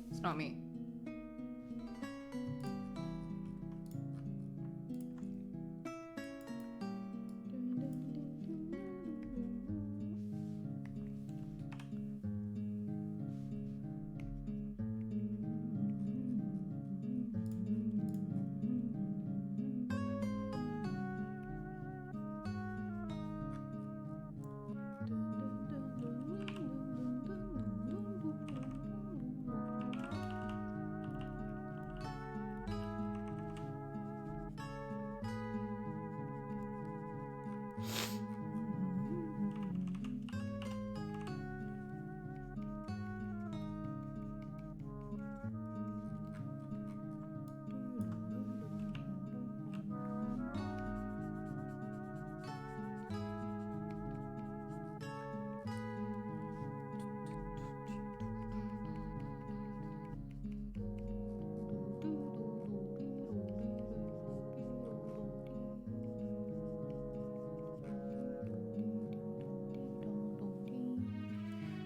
It's not me.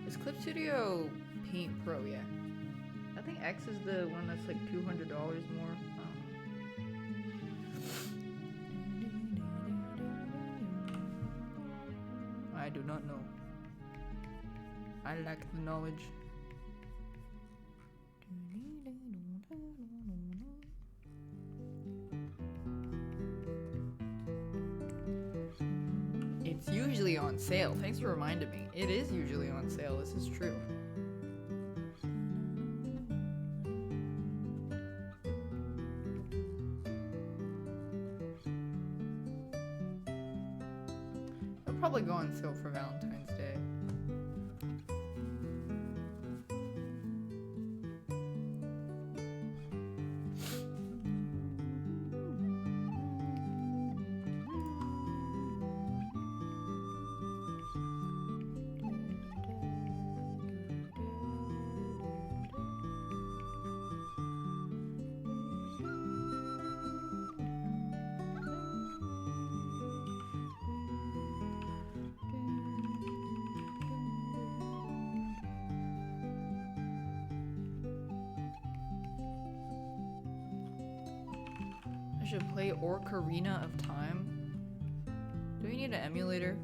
Is Clip Studio Paint Pro? Yeah. I think X is the one that's like $200 more. I do not know. I lack the knowledge. It's usually on sale. Thanks for reminding me. It is usually on sale. This is true. It'll probably go on sale for Valentine's Day. I should play Ocarina of Time. Do we need an emulator?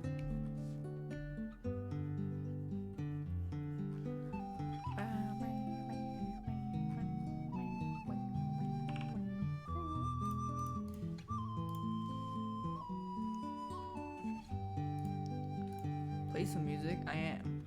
Play some music? I am.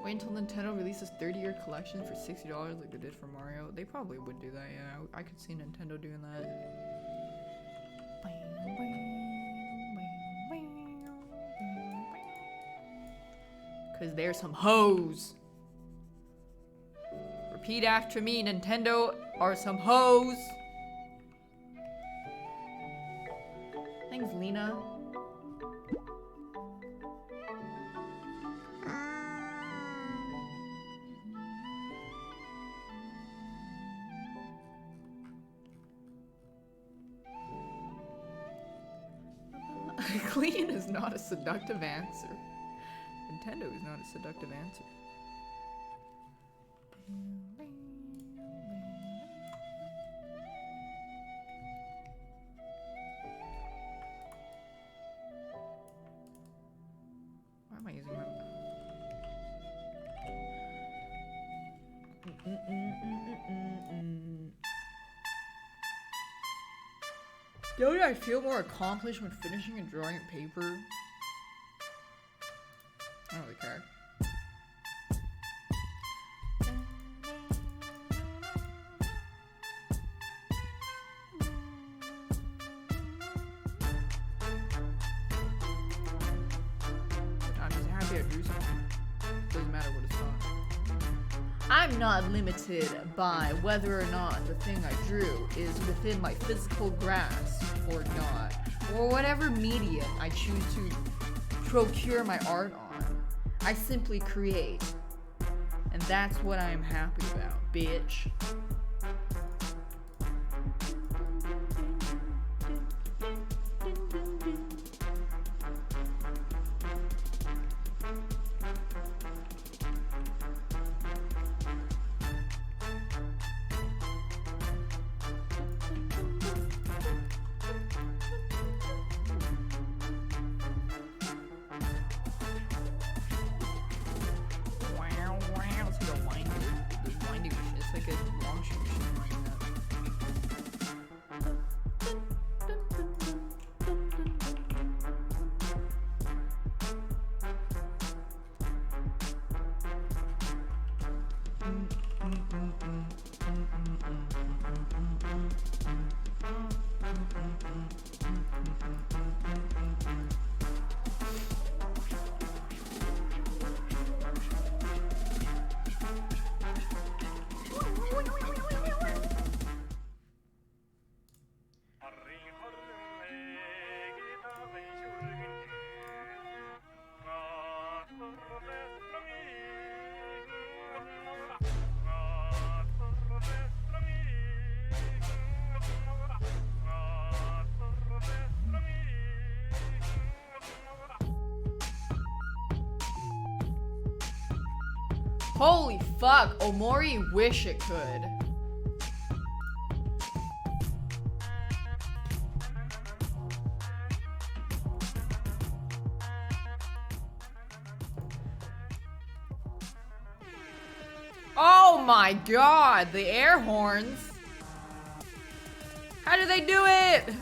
Wait until Nintendo releases 30-year collection for $60 like they did for Mario. They probably would do that, yeah. I could see Nintendo doing that. Cause they're some hoes. Repeat after me, Nintendo are some hoes. Thanks, Lena. Clean is not a seductive answer. Nintendo is not a seductive answer. Why am I using my... Don't I feel more accomplished when finishing and drawing paper? I don't really care. I'm just happy I drew something. Doesn't matter what it's on. I'm not limited by whether or not the thing I drew is within my physical grasp or not, or whatever medium I choose to procure my art on. I simply create, and that's what I am happy about, bitch. Holy fuck, Omori wish it could. Oh my god, the air horns. How do they do it?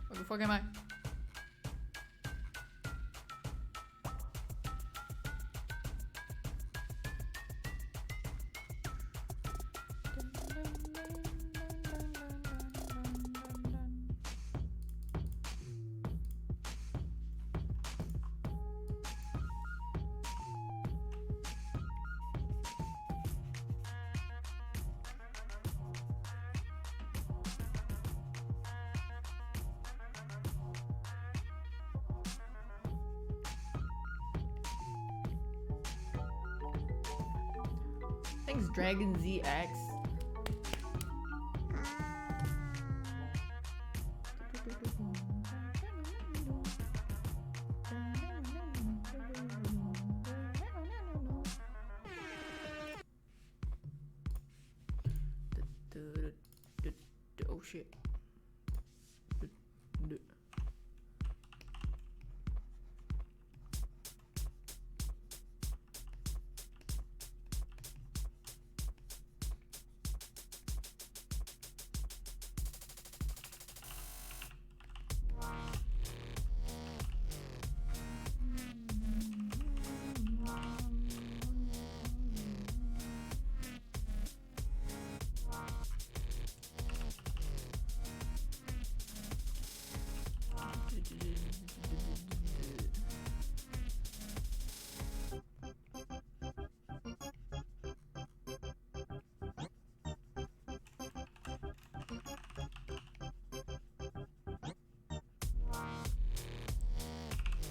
What the fuck am I? Thanks, Dragon ZX. Oh shit.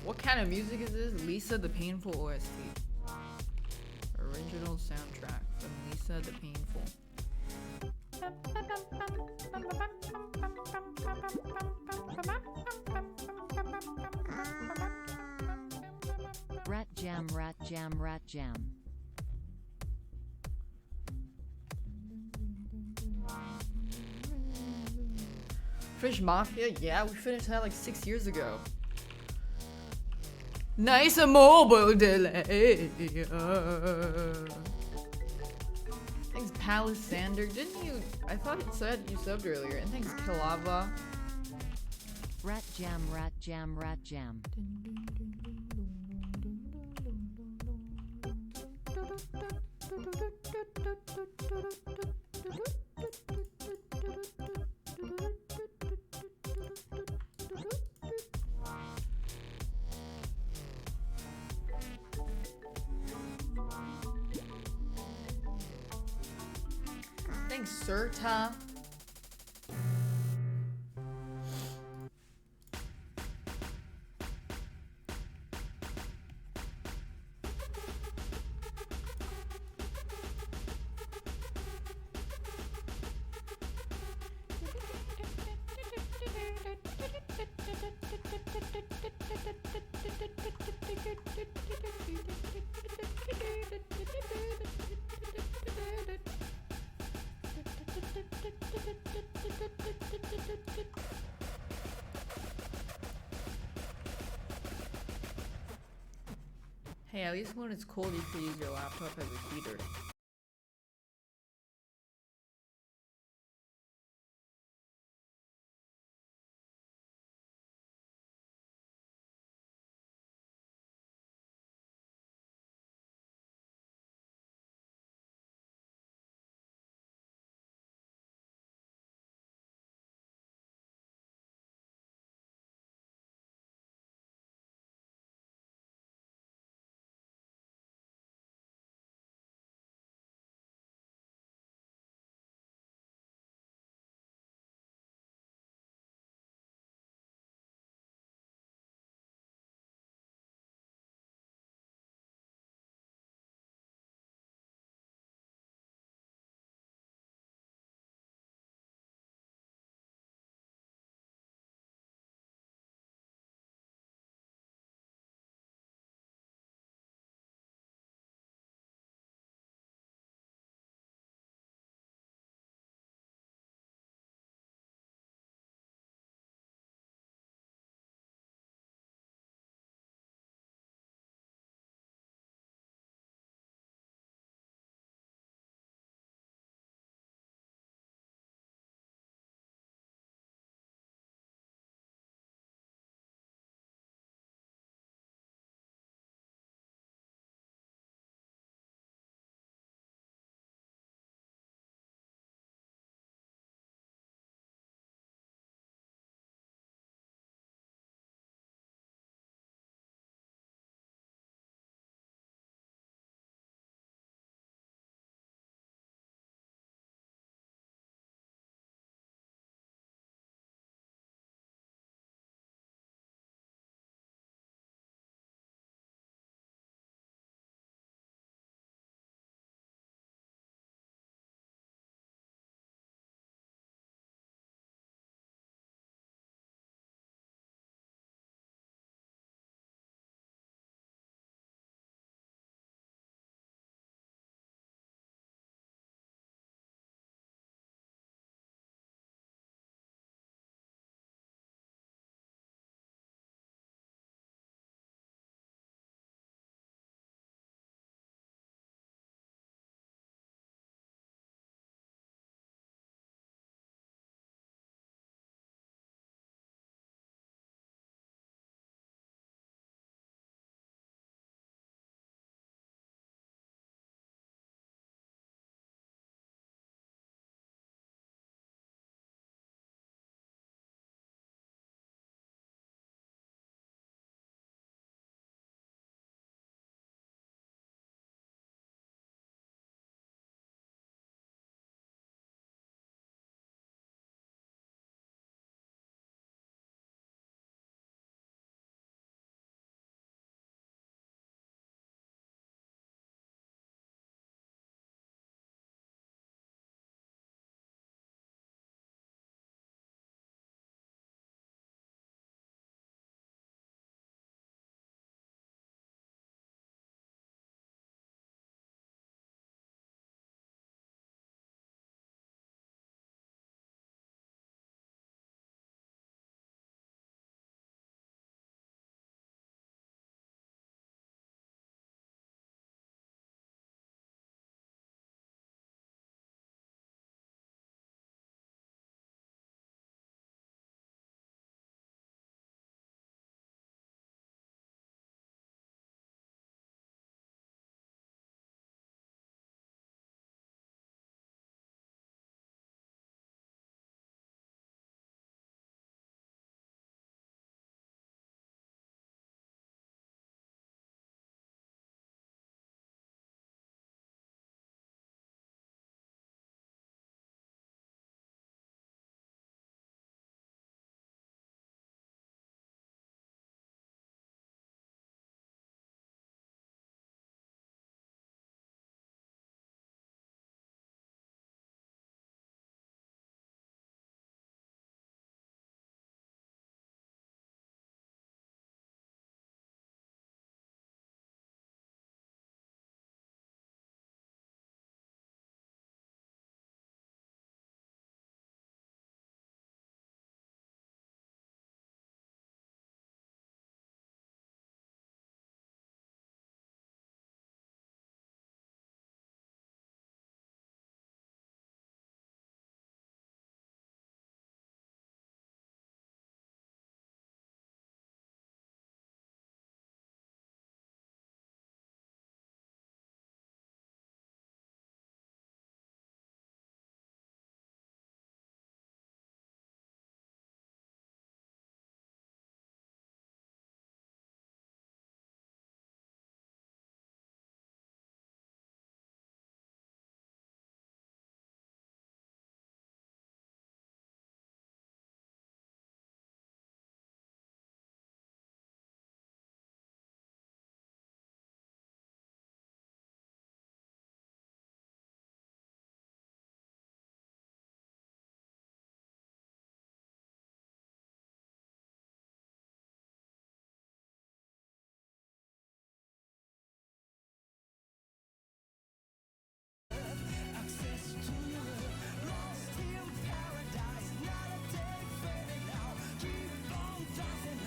What kind of music is this? Lisa the Painful OST. Original soundtrack from Lisa the Painful. Rat jam, rat jam, rat jam. Fish Mafia? Yeah, we finished that like 6 years ago. Nice mobile delay. Thanks, Palisander. Didn't you? I thought it said you subbed earlier. And thanks, Kilava. Rat jam, rat jam, rat jam. Thanks, Serta. Hey, at least when it's cold, you can use your laptop as a heater.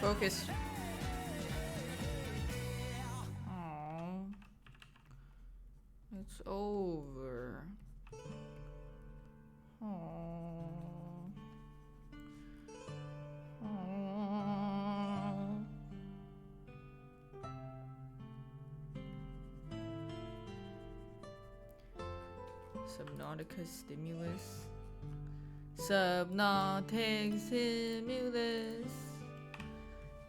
Focus. Aww. It's over. Aww. Aww. Subnautica stimulus. Subnautic stimulus.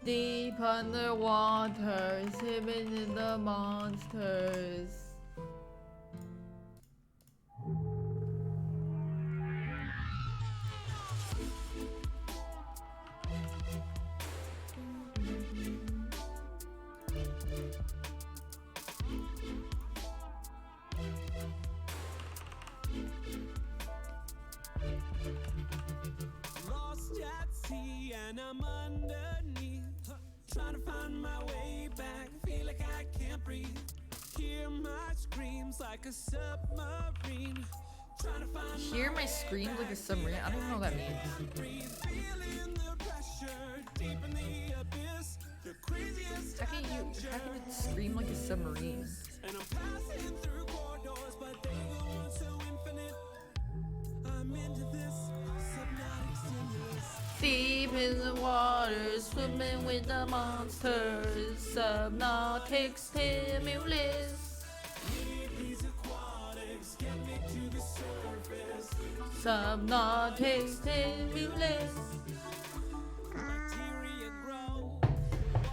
Deep underwater, hidden in the monsters. Lost at sea and I'm underneath, trying to find my way back. Feel like I can't breathe. Hear my screams like a submarine. Trying to find Hear my screams like a submarine? I don't even know what that means. breathe. Feeling the pressure deep in the abyss. The craziest How can it scream like a submarine? and I'm passing through corridors, but they go on so infinite. I'm into this subnautic stimulus. Deep in the water, swimming with the monsters. Subnautic stimulus. These aquatics get me to the surface. Subnautic stimulus. Bacteria grow.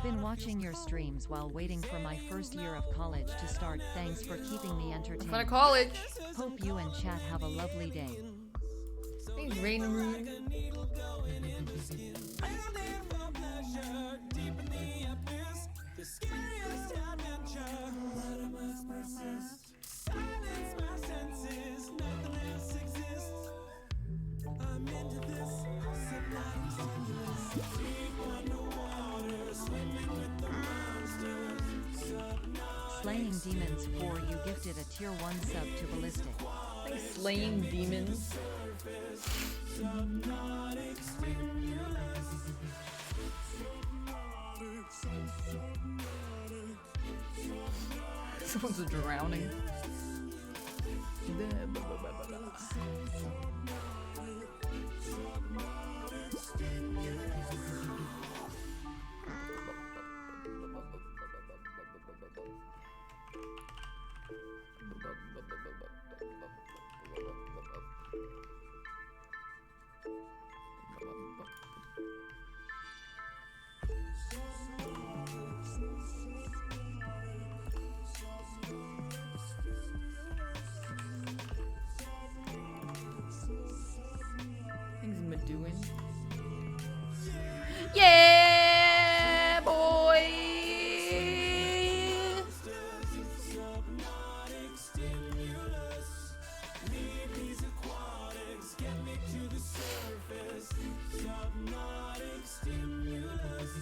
Been watching your streams while waiting for my first year of college to start. Thanks for keeping me Fun at entertained. college. Hope you and chat have a lovely day. Thanks, Rain Room. Needle going in the skin. I live for pleasure deep in the abyss. The scariest adventure. But I must persist. Silence my senses. Nothing else exists. I'm into this subnautic stimulus. Deep underwater, swimming with the monsters. Subnautic. Slaying Demons 4, you gifted a tier 1 sub to Ballistic. Thanks, Slaying Demons. Subnautic stimulus. Someone's drowning. Things Meduin. Yeah, boy. Subnautic stimulus. Leave these aquatics, get me to the surface. Subnautic stimulus.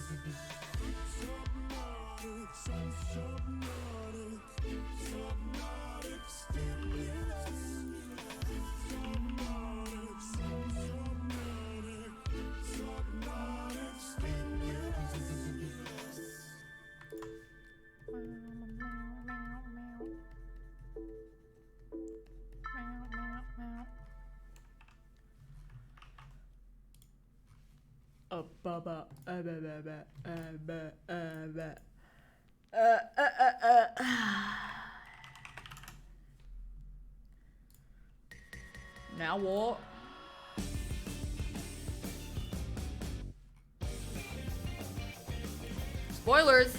Subnautic, subnautic, subnautic stimulus. Subnautic, subnautic, subnautic stimulus. Now what? Spoilers.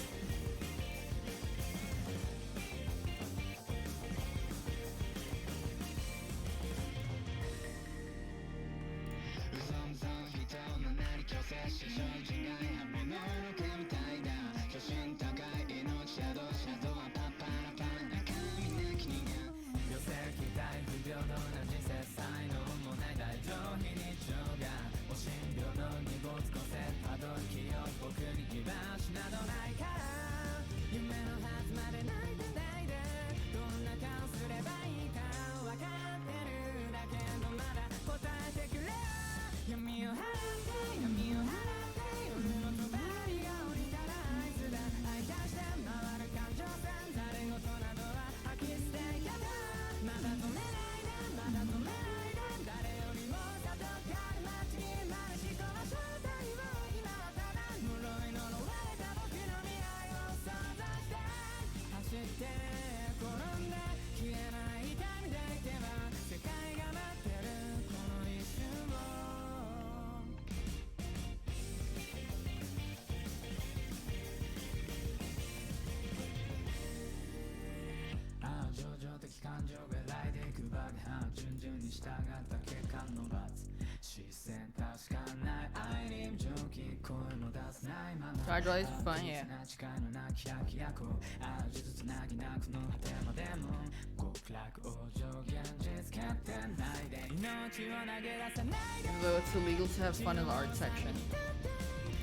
感情が来でいく爆破順々に従った結果の罰視線確かない愛に蒸気声も出せないまま Charge is fun, yeah. 誓いのなき百役を味ずつなぎなくの果てまでも極楽往生現実決定ないで命を投げ出さないで Though it's illegal to have fun in the art section.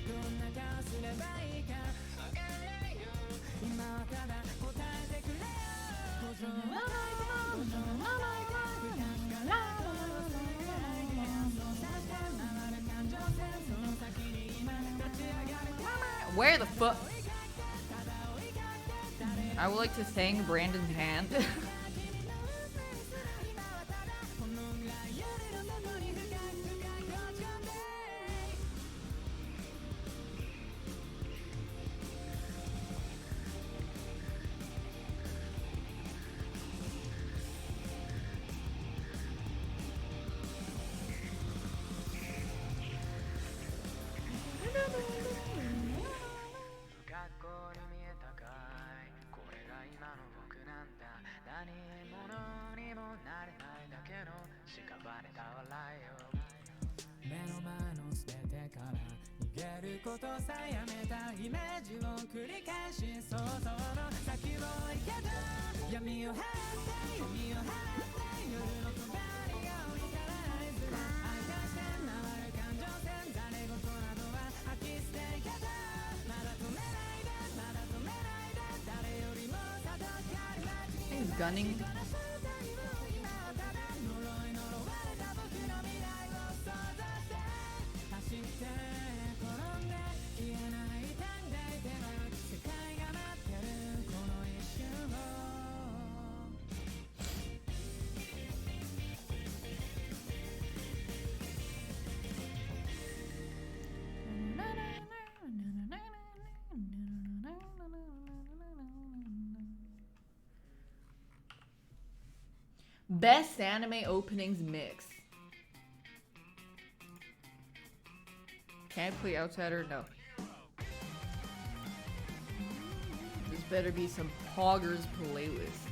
どんな顔すればいいかわからないよ今はただ答えてくれよ保証はないで保証はないで不可から回る感情線その先に今立ち上がる Where the fuck? I would like to thank Brandon's hand.目の前の全てから逃げることさえやめたイメージを繰り返し想像の先を行けた闇を払って闇を払って夜の帳が降りたら合図が愛がして回る感情線誰事などは吐き捨ていけたまだ止めないでまだ止めないで誰よりもただ光る街に He's gunning. Best anime openings mix. Can I play Outsider? No. This better be some Poggers playlist.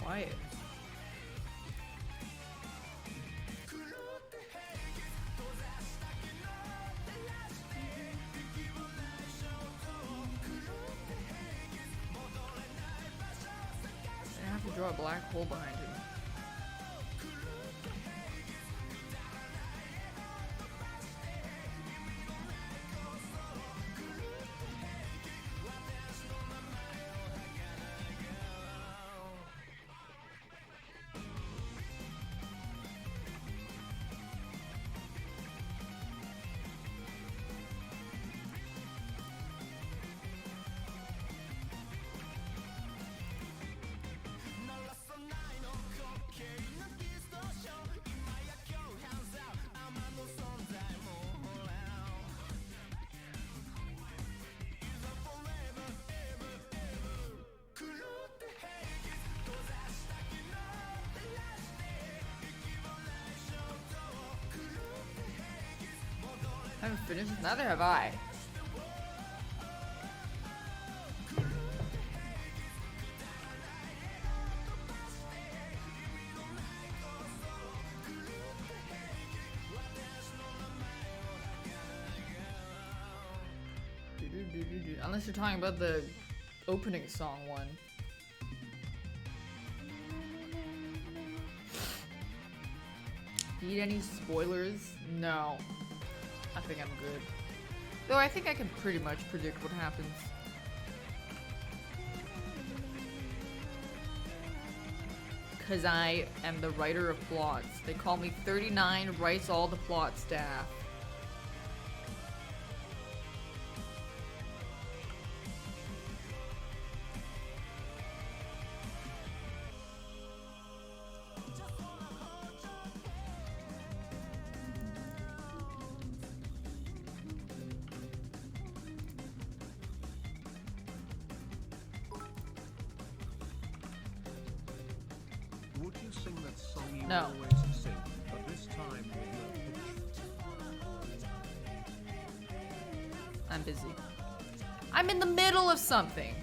Quiet. I have to draw a black hole behind him. I haven't finished, neither have I. Unless you're talking about the opening song one. Need any spoilers? No. I think I'm good. Though I think I can pretty much predict what happens. Cause I am the writer of plots. They call me 39 writes all the plot staff. sing that song you No. always sing, but this time with no pitch? I'm busy. I'm in the middle of something.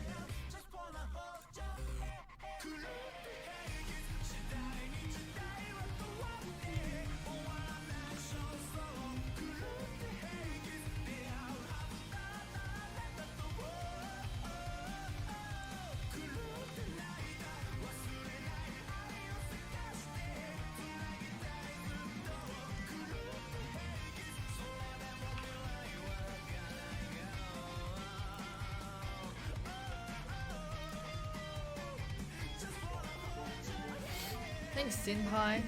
Thanks, Sinpai.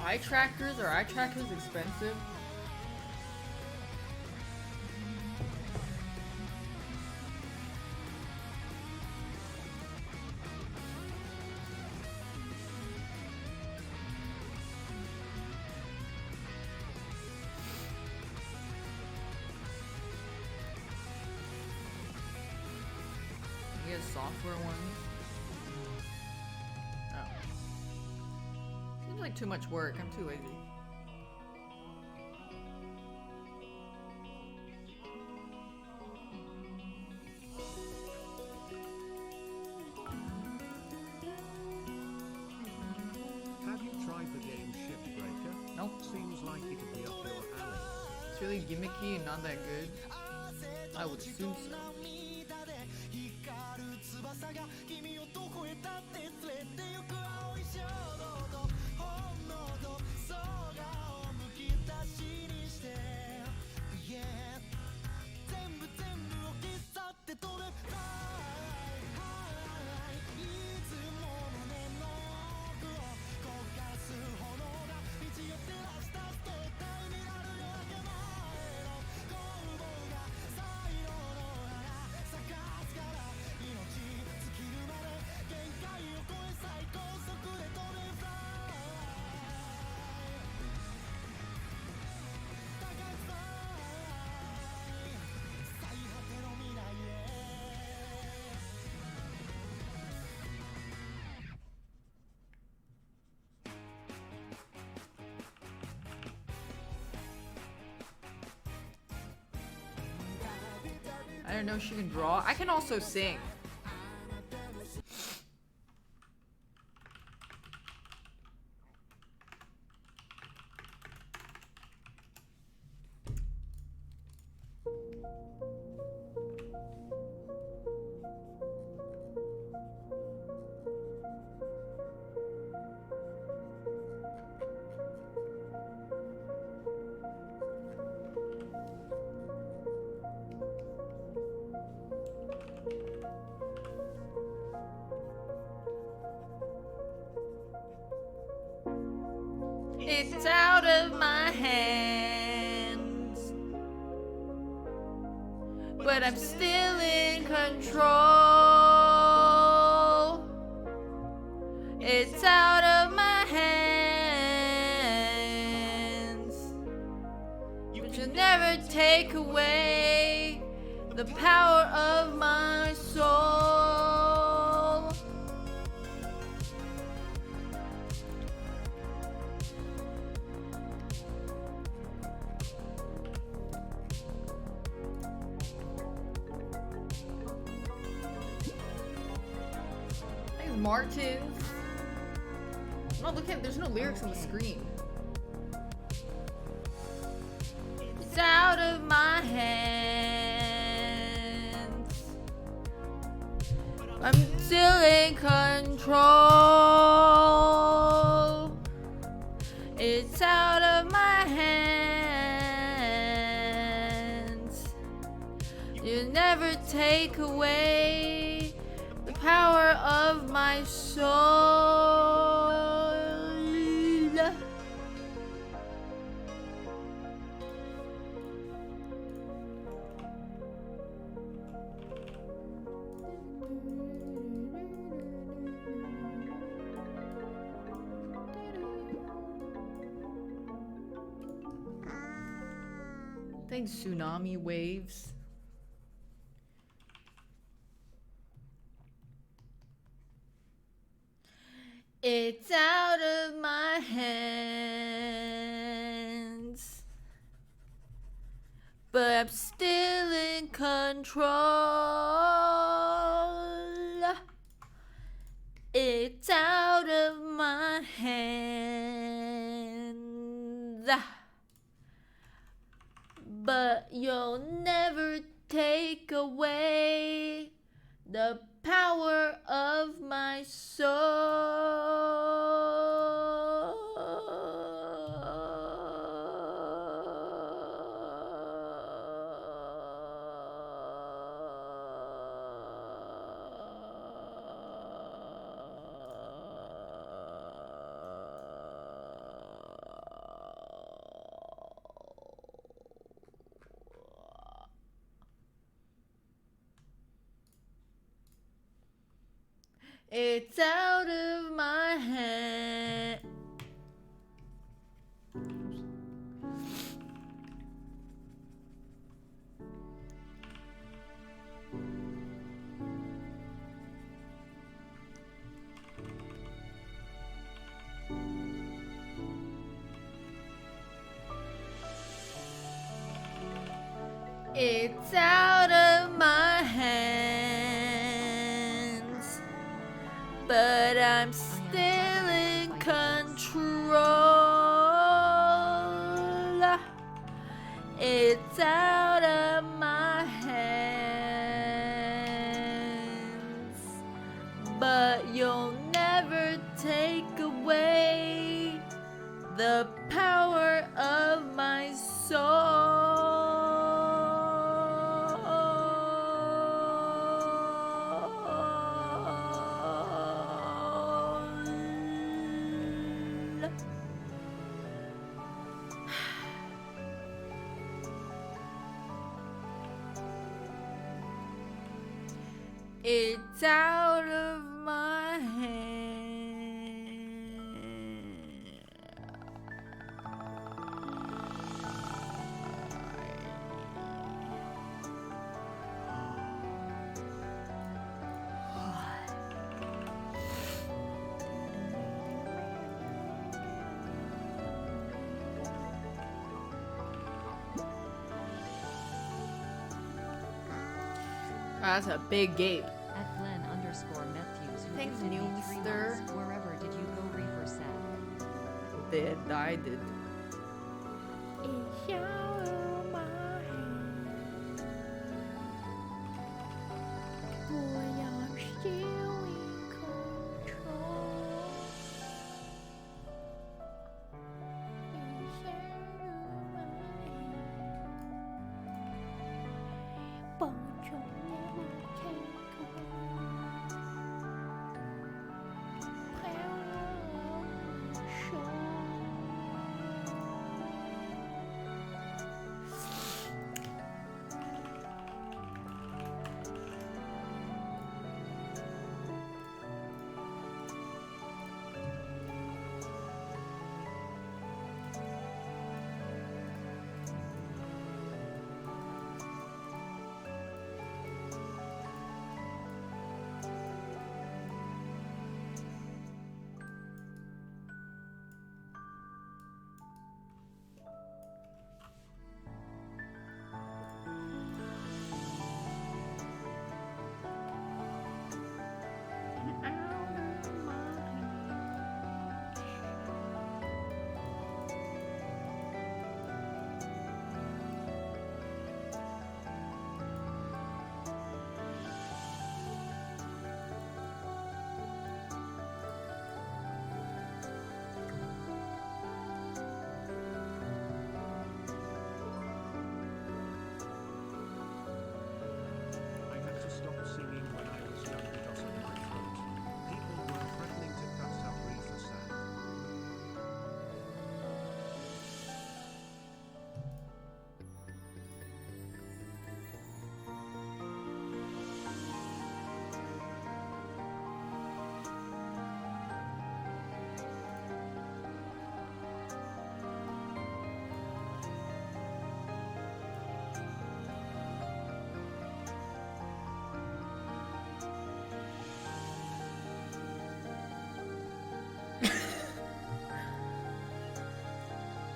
Eye trackers? Are eye trackers expensive? You get software ones? Oh. Seems like too much work. I'm too lazy. Have you tried the game Shipbreaker? Nope. Seems like it'd be up your alley. It's really gimmicky and not that good. I would assume so. 翼が君をどこへだって連れて行く青い衝動と本能と空をむき出しにして Yeah 全部を消さって飛べ Fly high いつも胸の奥を焦がす炎が道を照らしたとたいになる夜明け前の攻防が才能の花咲かすから命尽きるまで限界を超え最高速で飛べ Fly 高い Fly 最果ての未来へ I don't know if she can draw. I can also sing. It's out of my hands, but I'm still in control. It's out of my hands, but you'll never take away the power of my soul. Thanks, Martin. No, look at there's no lyrics on the screen. It's out of my hands. I'm still in control. It's out of my hands. You never take away the power of my soul. Thanks, Tsunami Waves. It's out of my hands, but I'm still in control. It's out of my hands, but you'll never take away the power of my soul. It's out of my hand. It's out of my hands, but I'm still in control. It's out of my hands, but you'll never take away the power of my soul. It's out of my hand. That's a big gate. At Glenn_Matthews, who Thanks, gifted me 3 Noomster. months. Wherever did you go, Reaper said. I did. It's out of my hand. Boy, I'm still in control. It's out of my hand. But you'll never take away power of my soul. I had to stop singing when I was young because of my throat. People were threatening to cut Sabrina sang.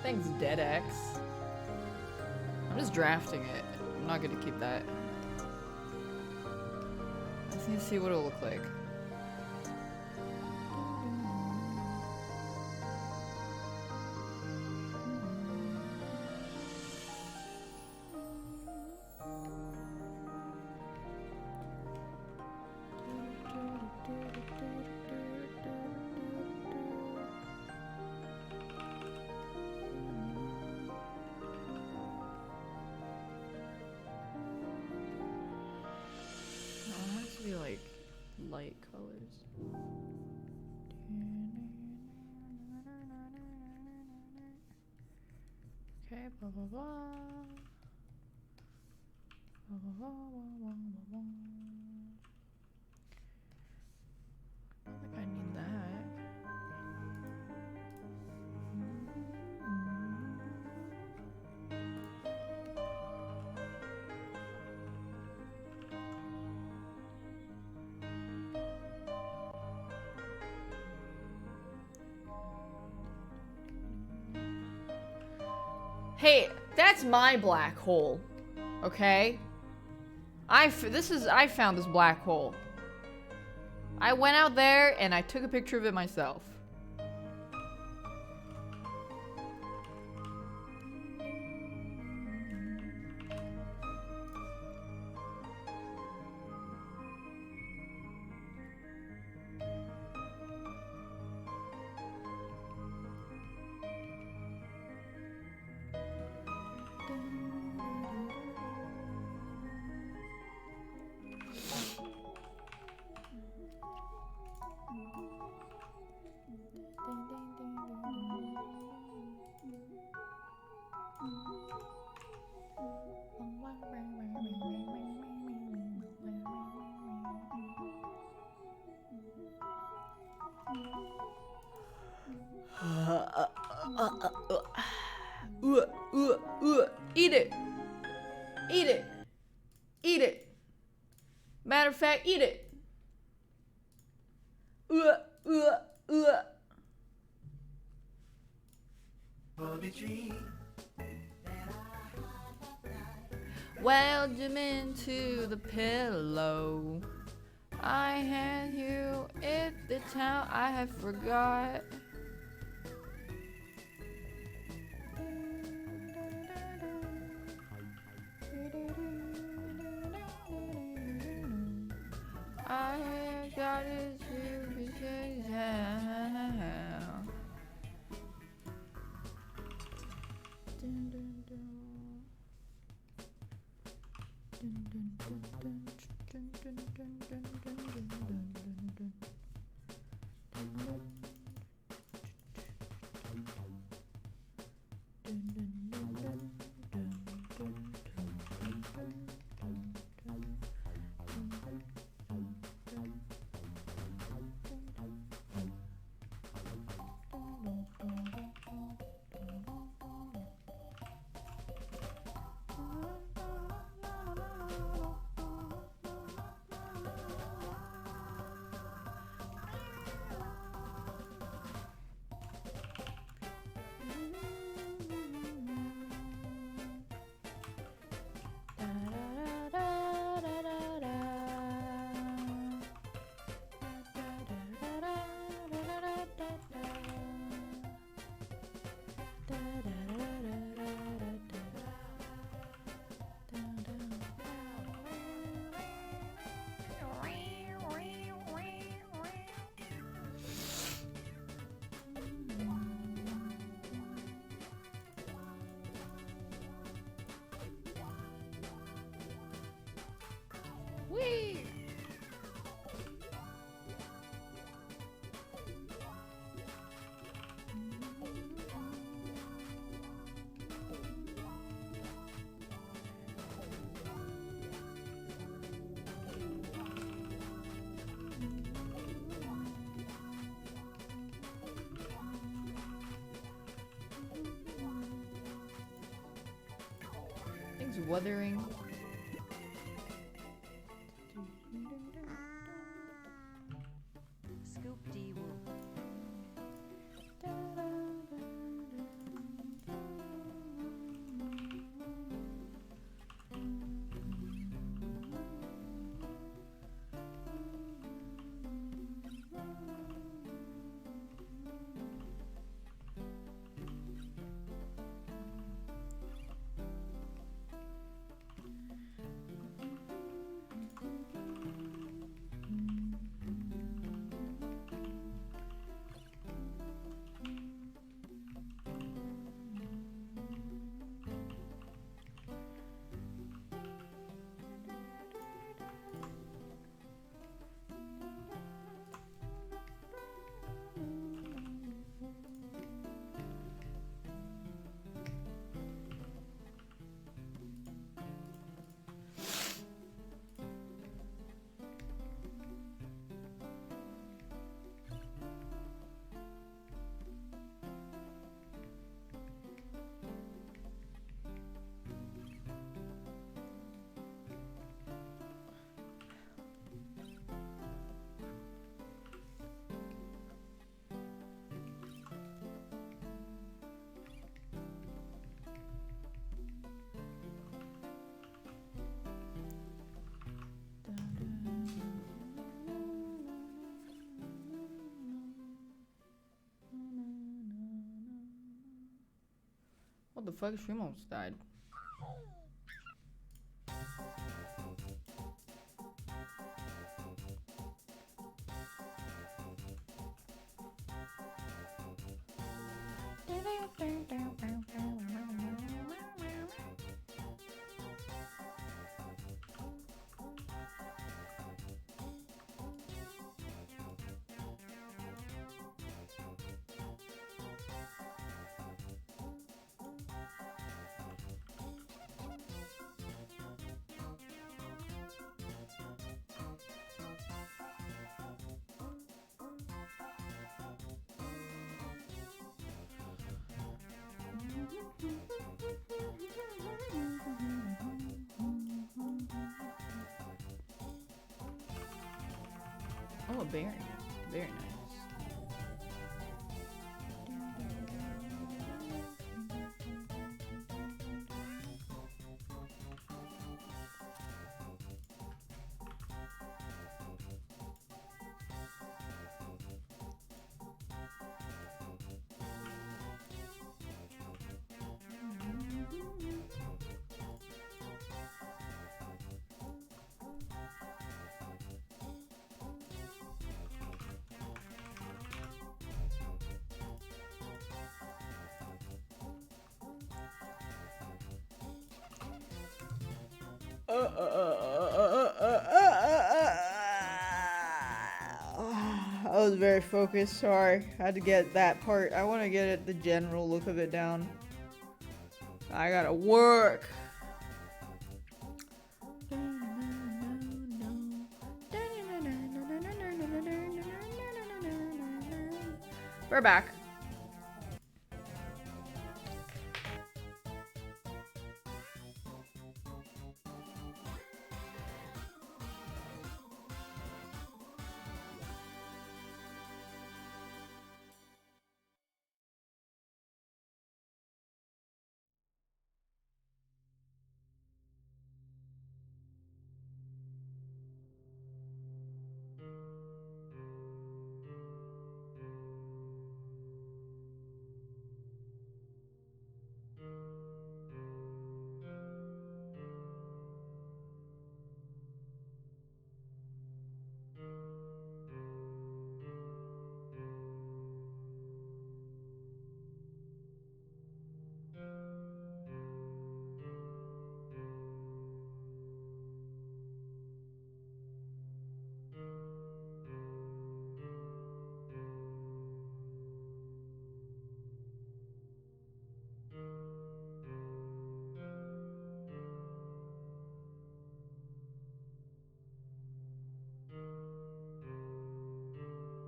Thanks, DeadX. I'm just drafting it. I'm not gonna keep that. I just need to see what it'll look like. It has to be like light colors. Okay, blah blah blah. Blah blah blah blah blah blah. Hey, that's my black hole. Okay? I found this black hole. I went out there and I took a picture of it myself. Eat it. Eat it. Eat it. Matter of fact, eat it. Welcome into the pillow. I had you at the town I have forgot. I have got it to because Whee! Things wuthering. Scoop D Woo. What the fuck? Stream almost died. Oh, a berry. Very nice. I was very focused, sorry. I had to get that part. I want to get it, the general look of it down. I gotta work. We're back.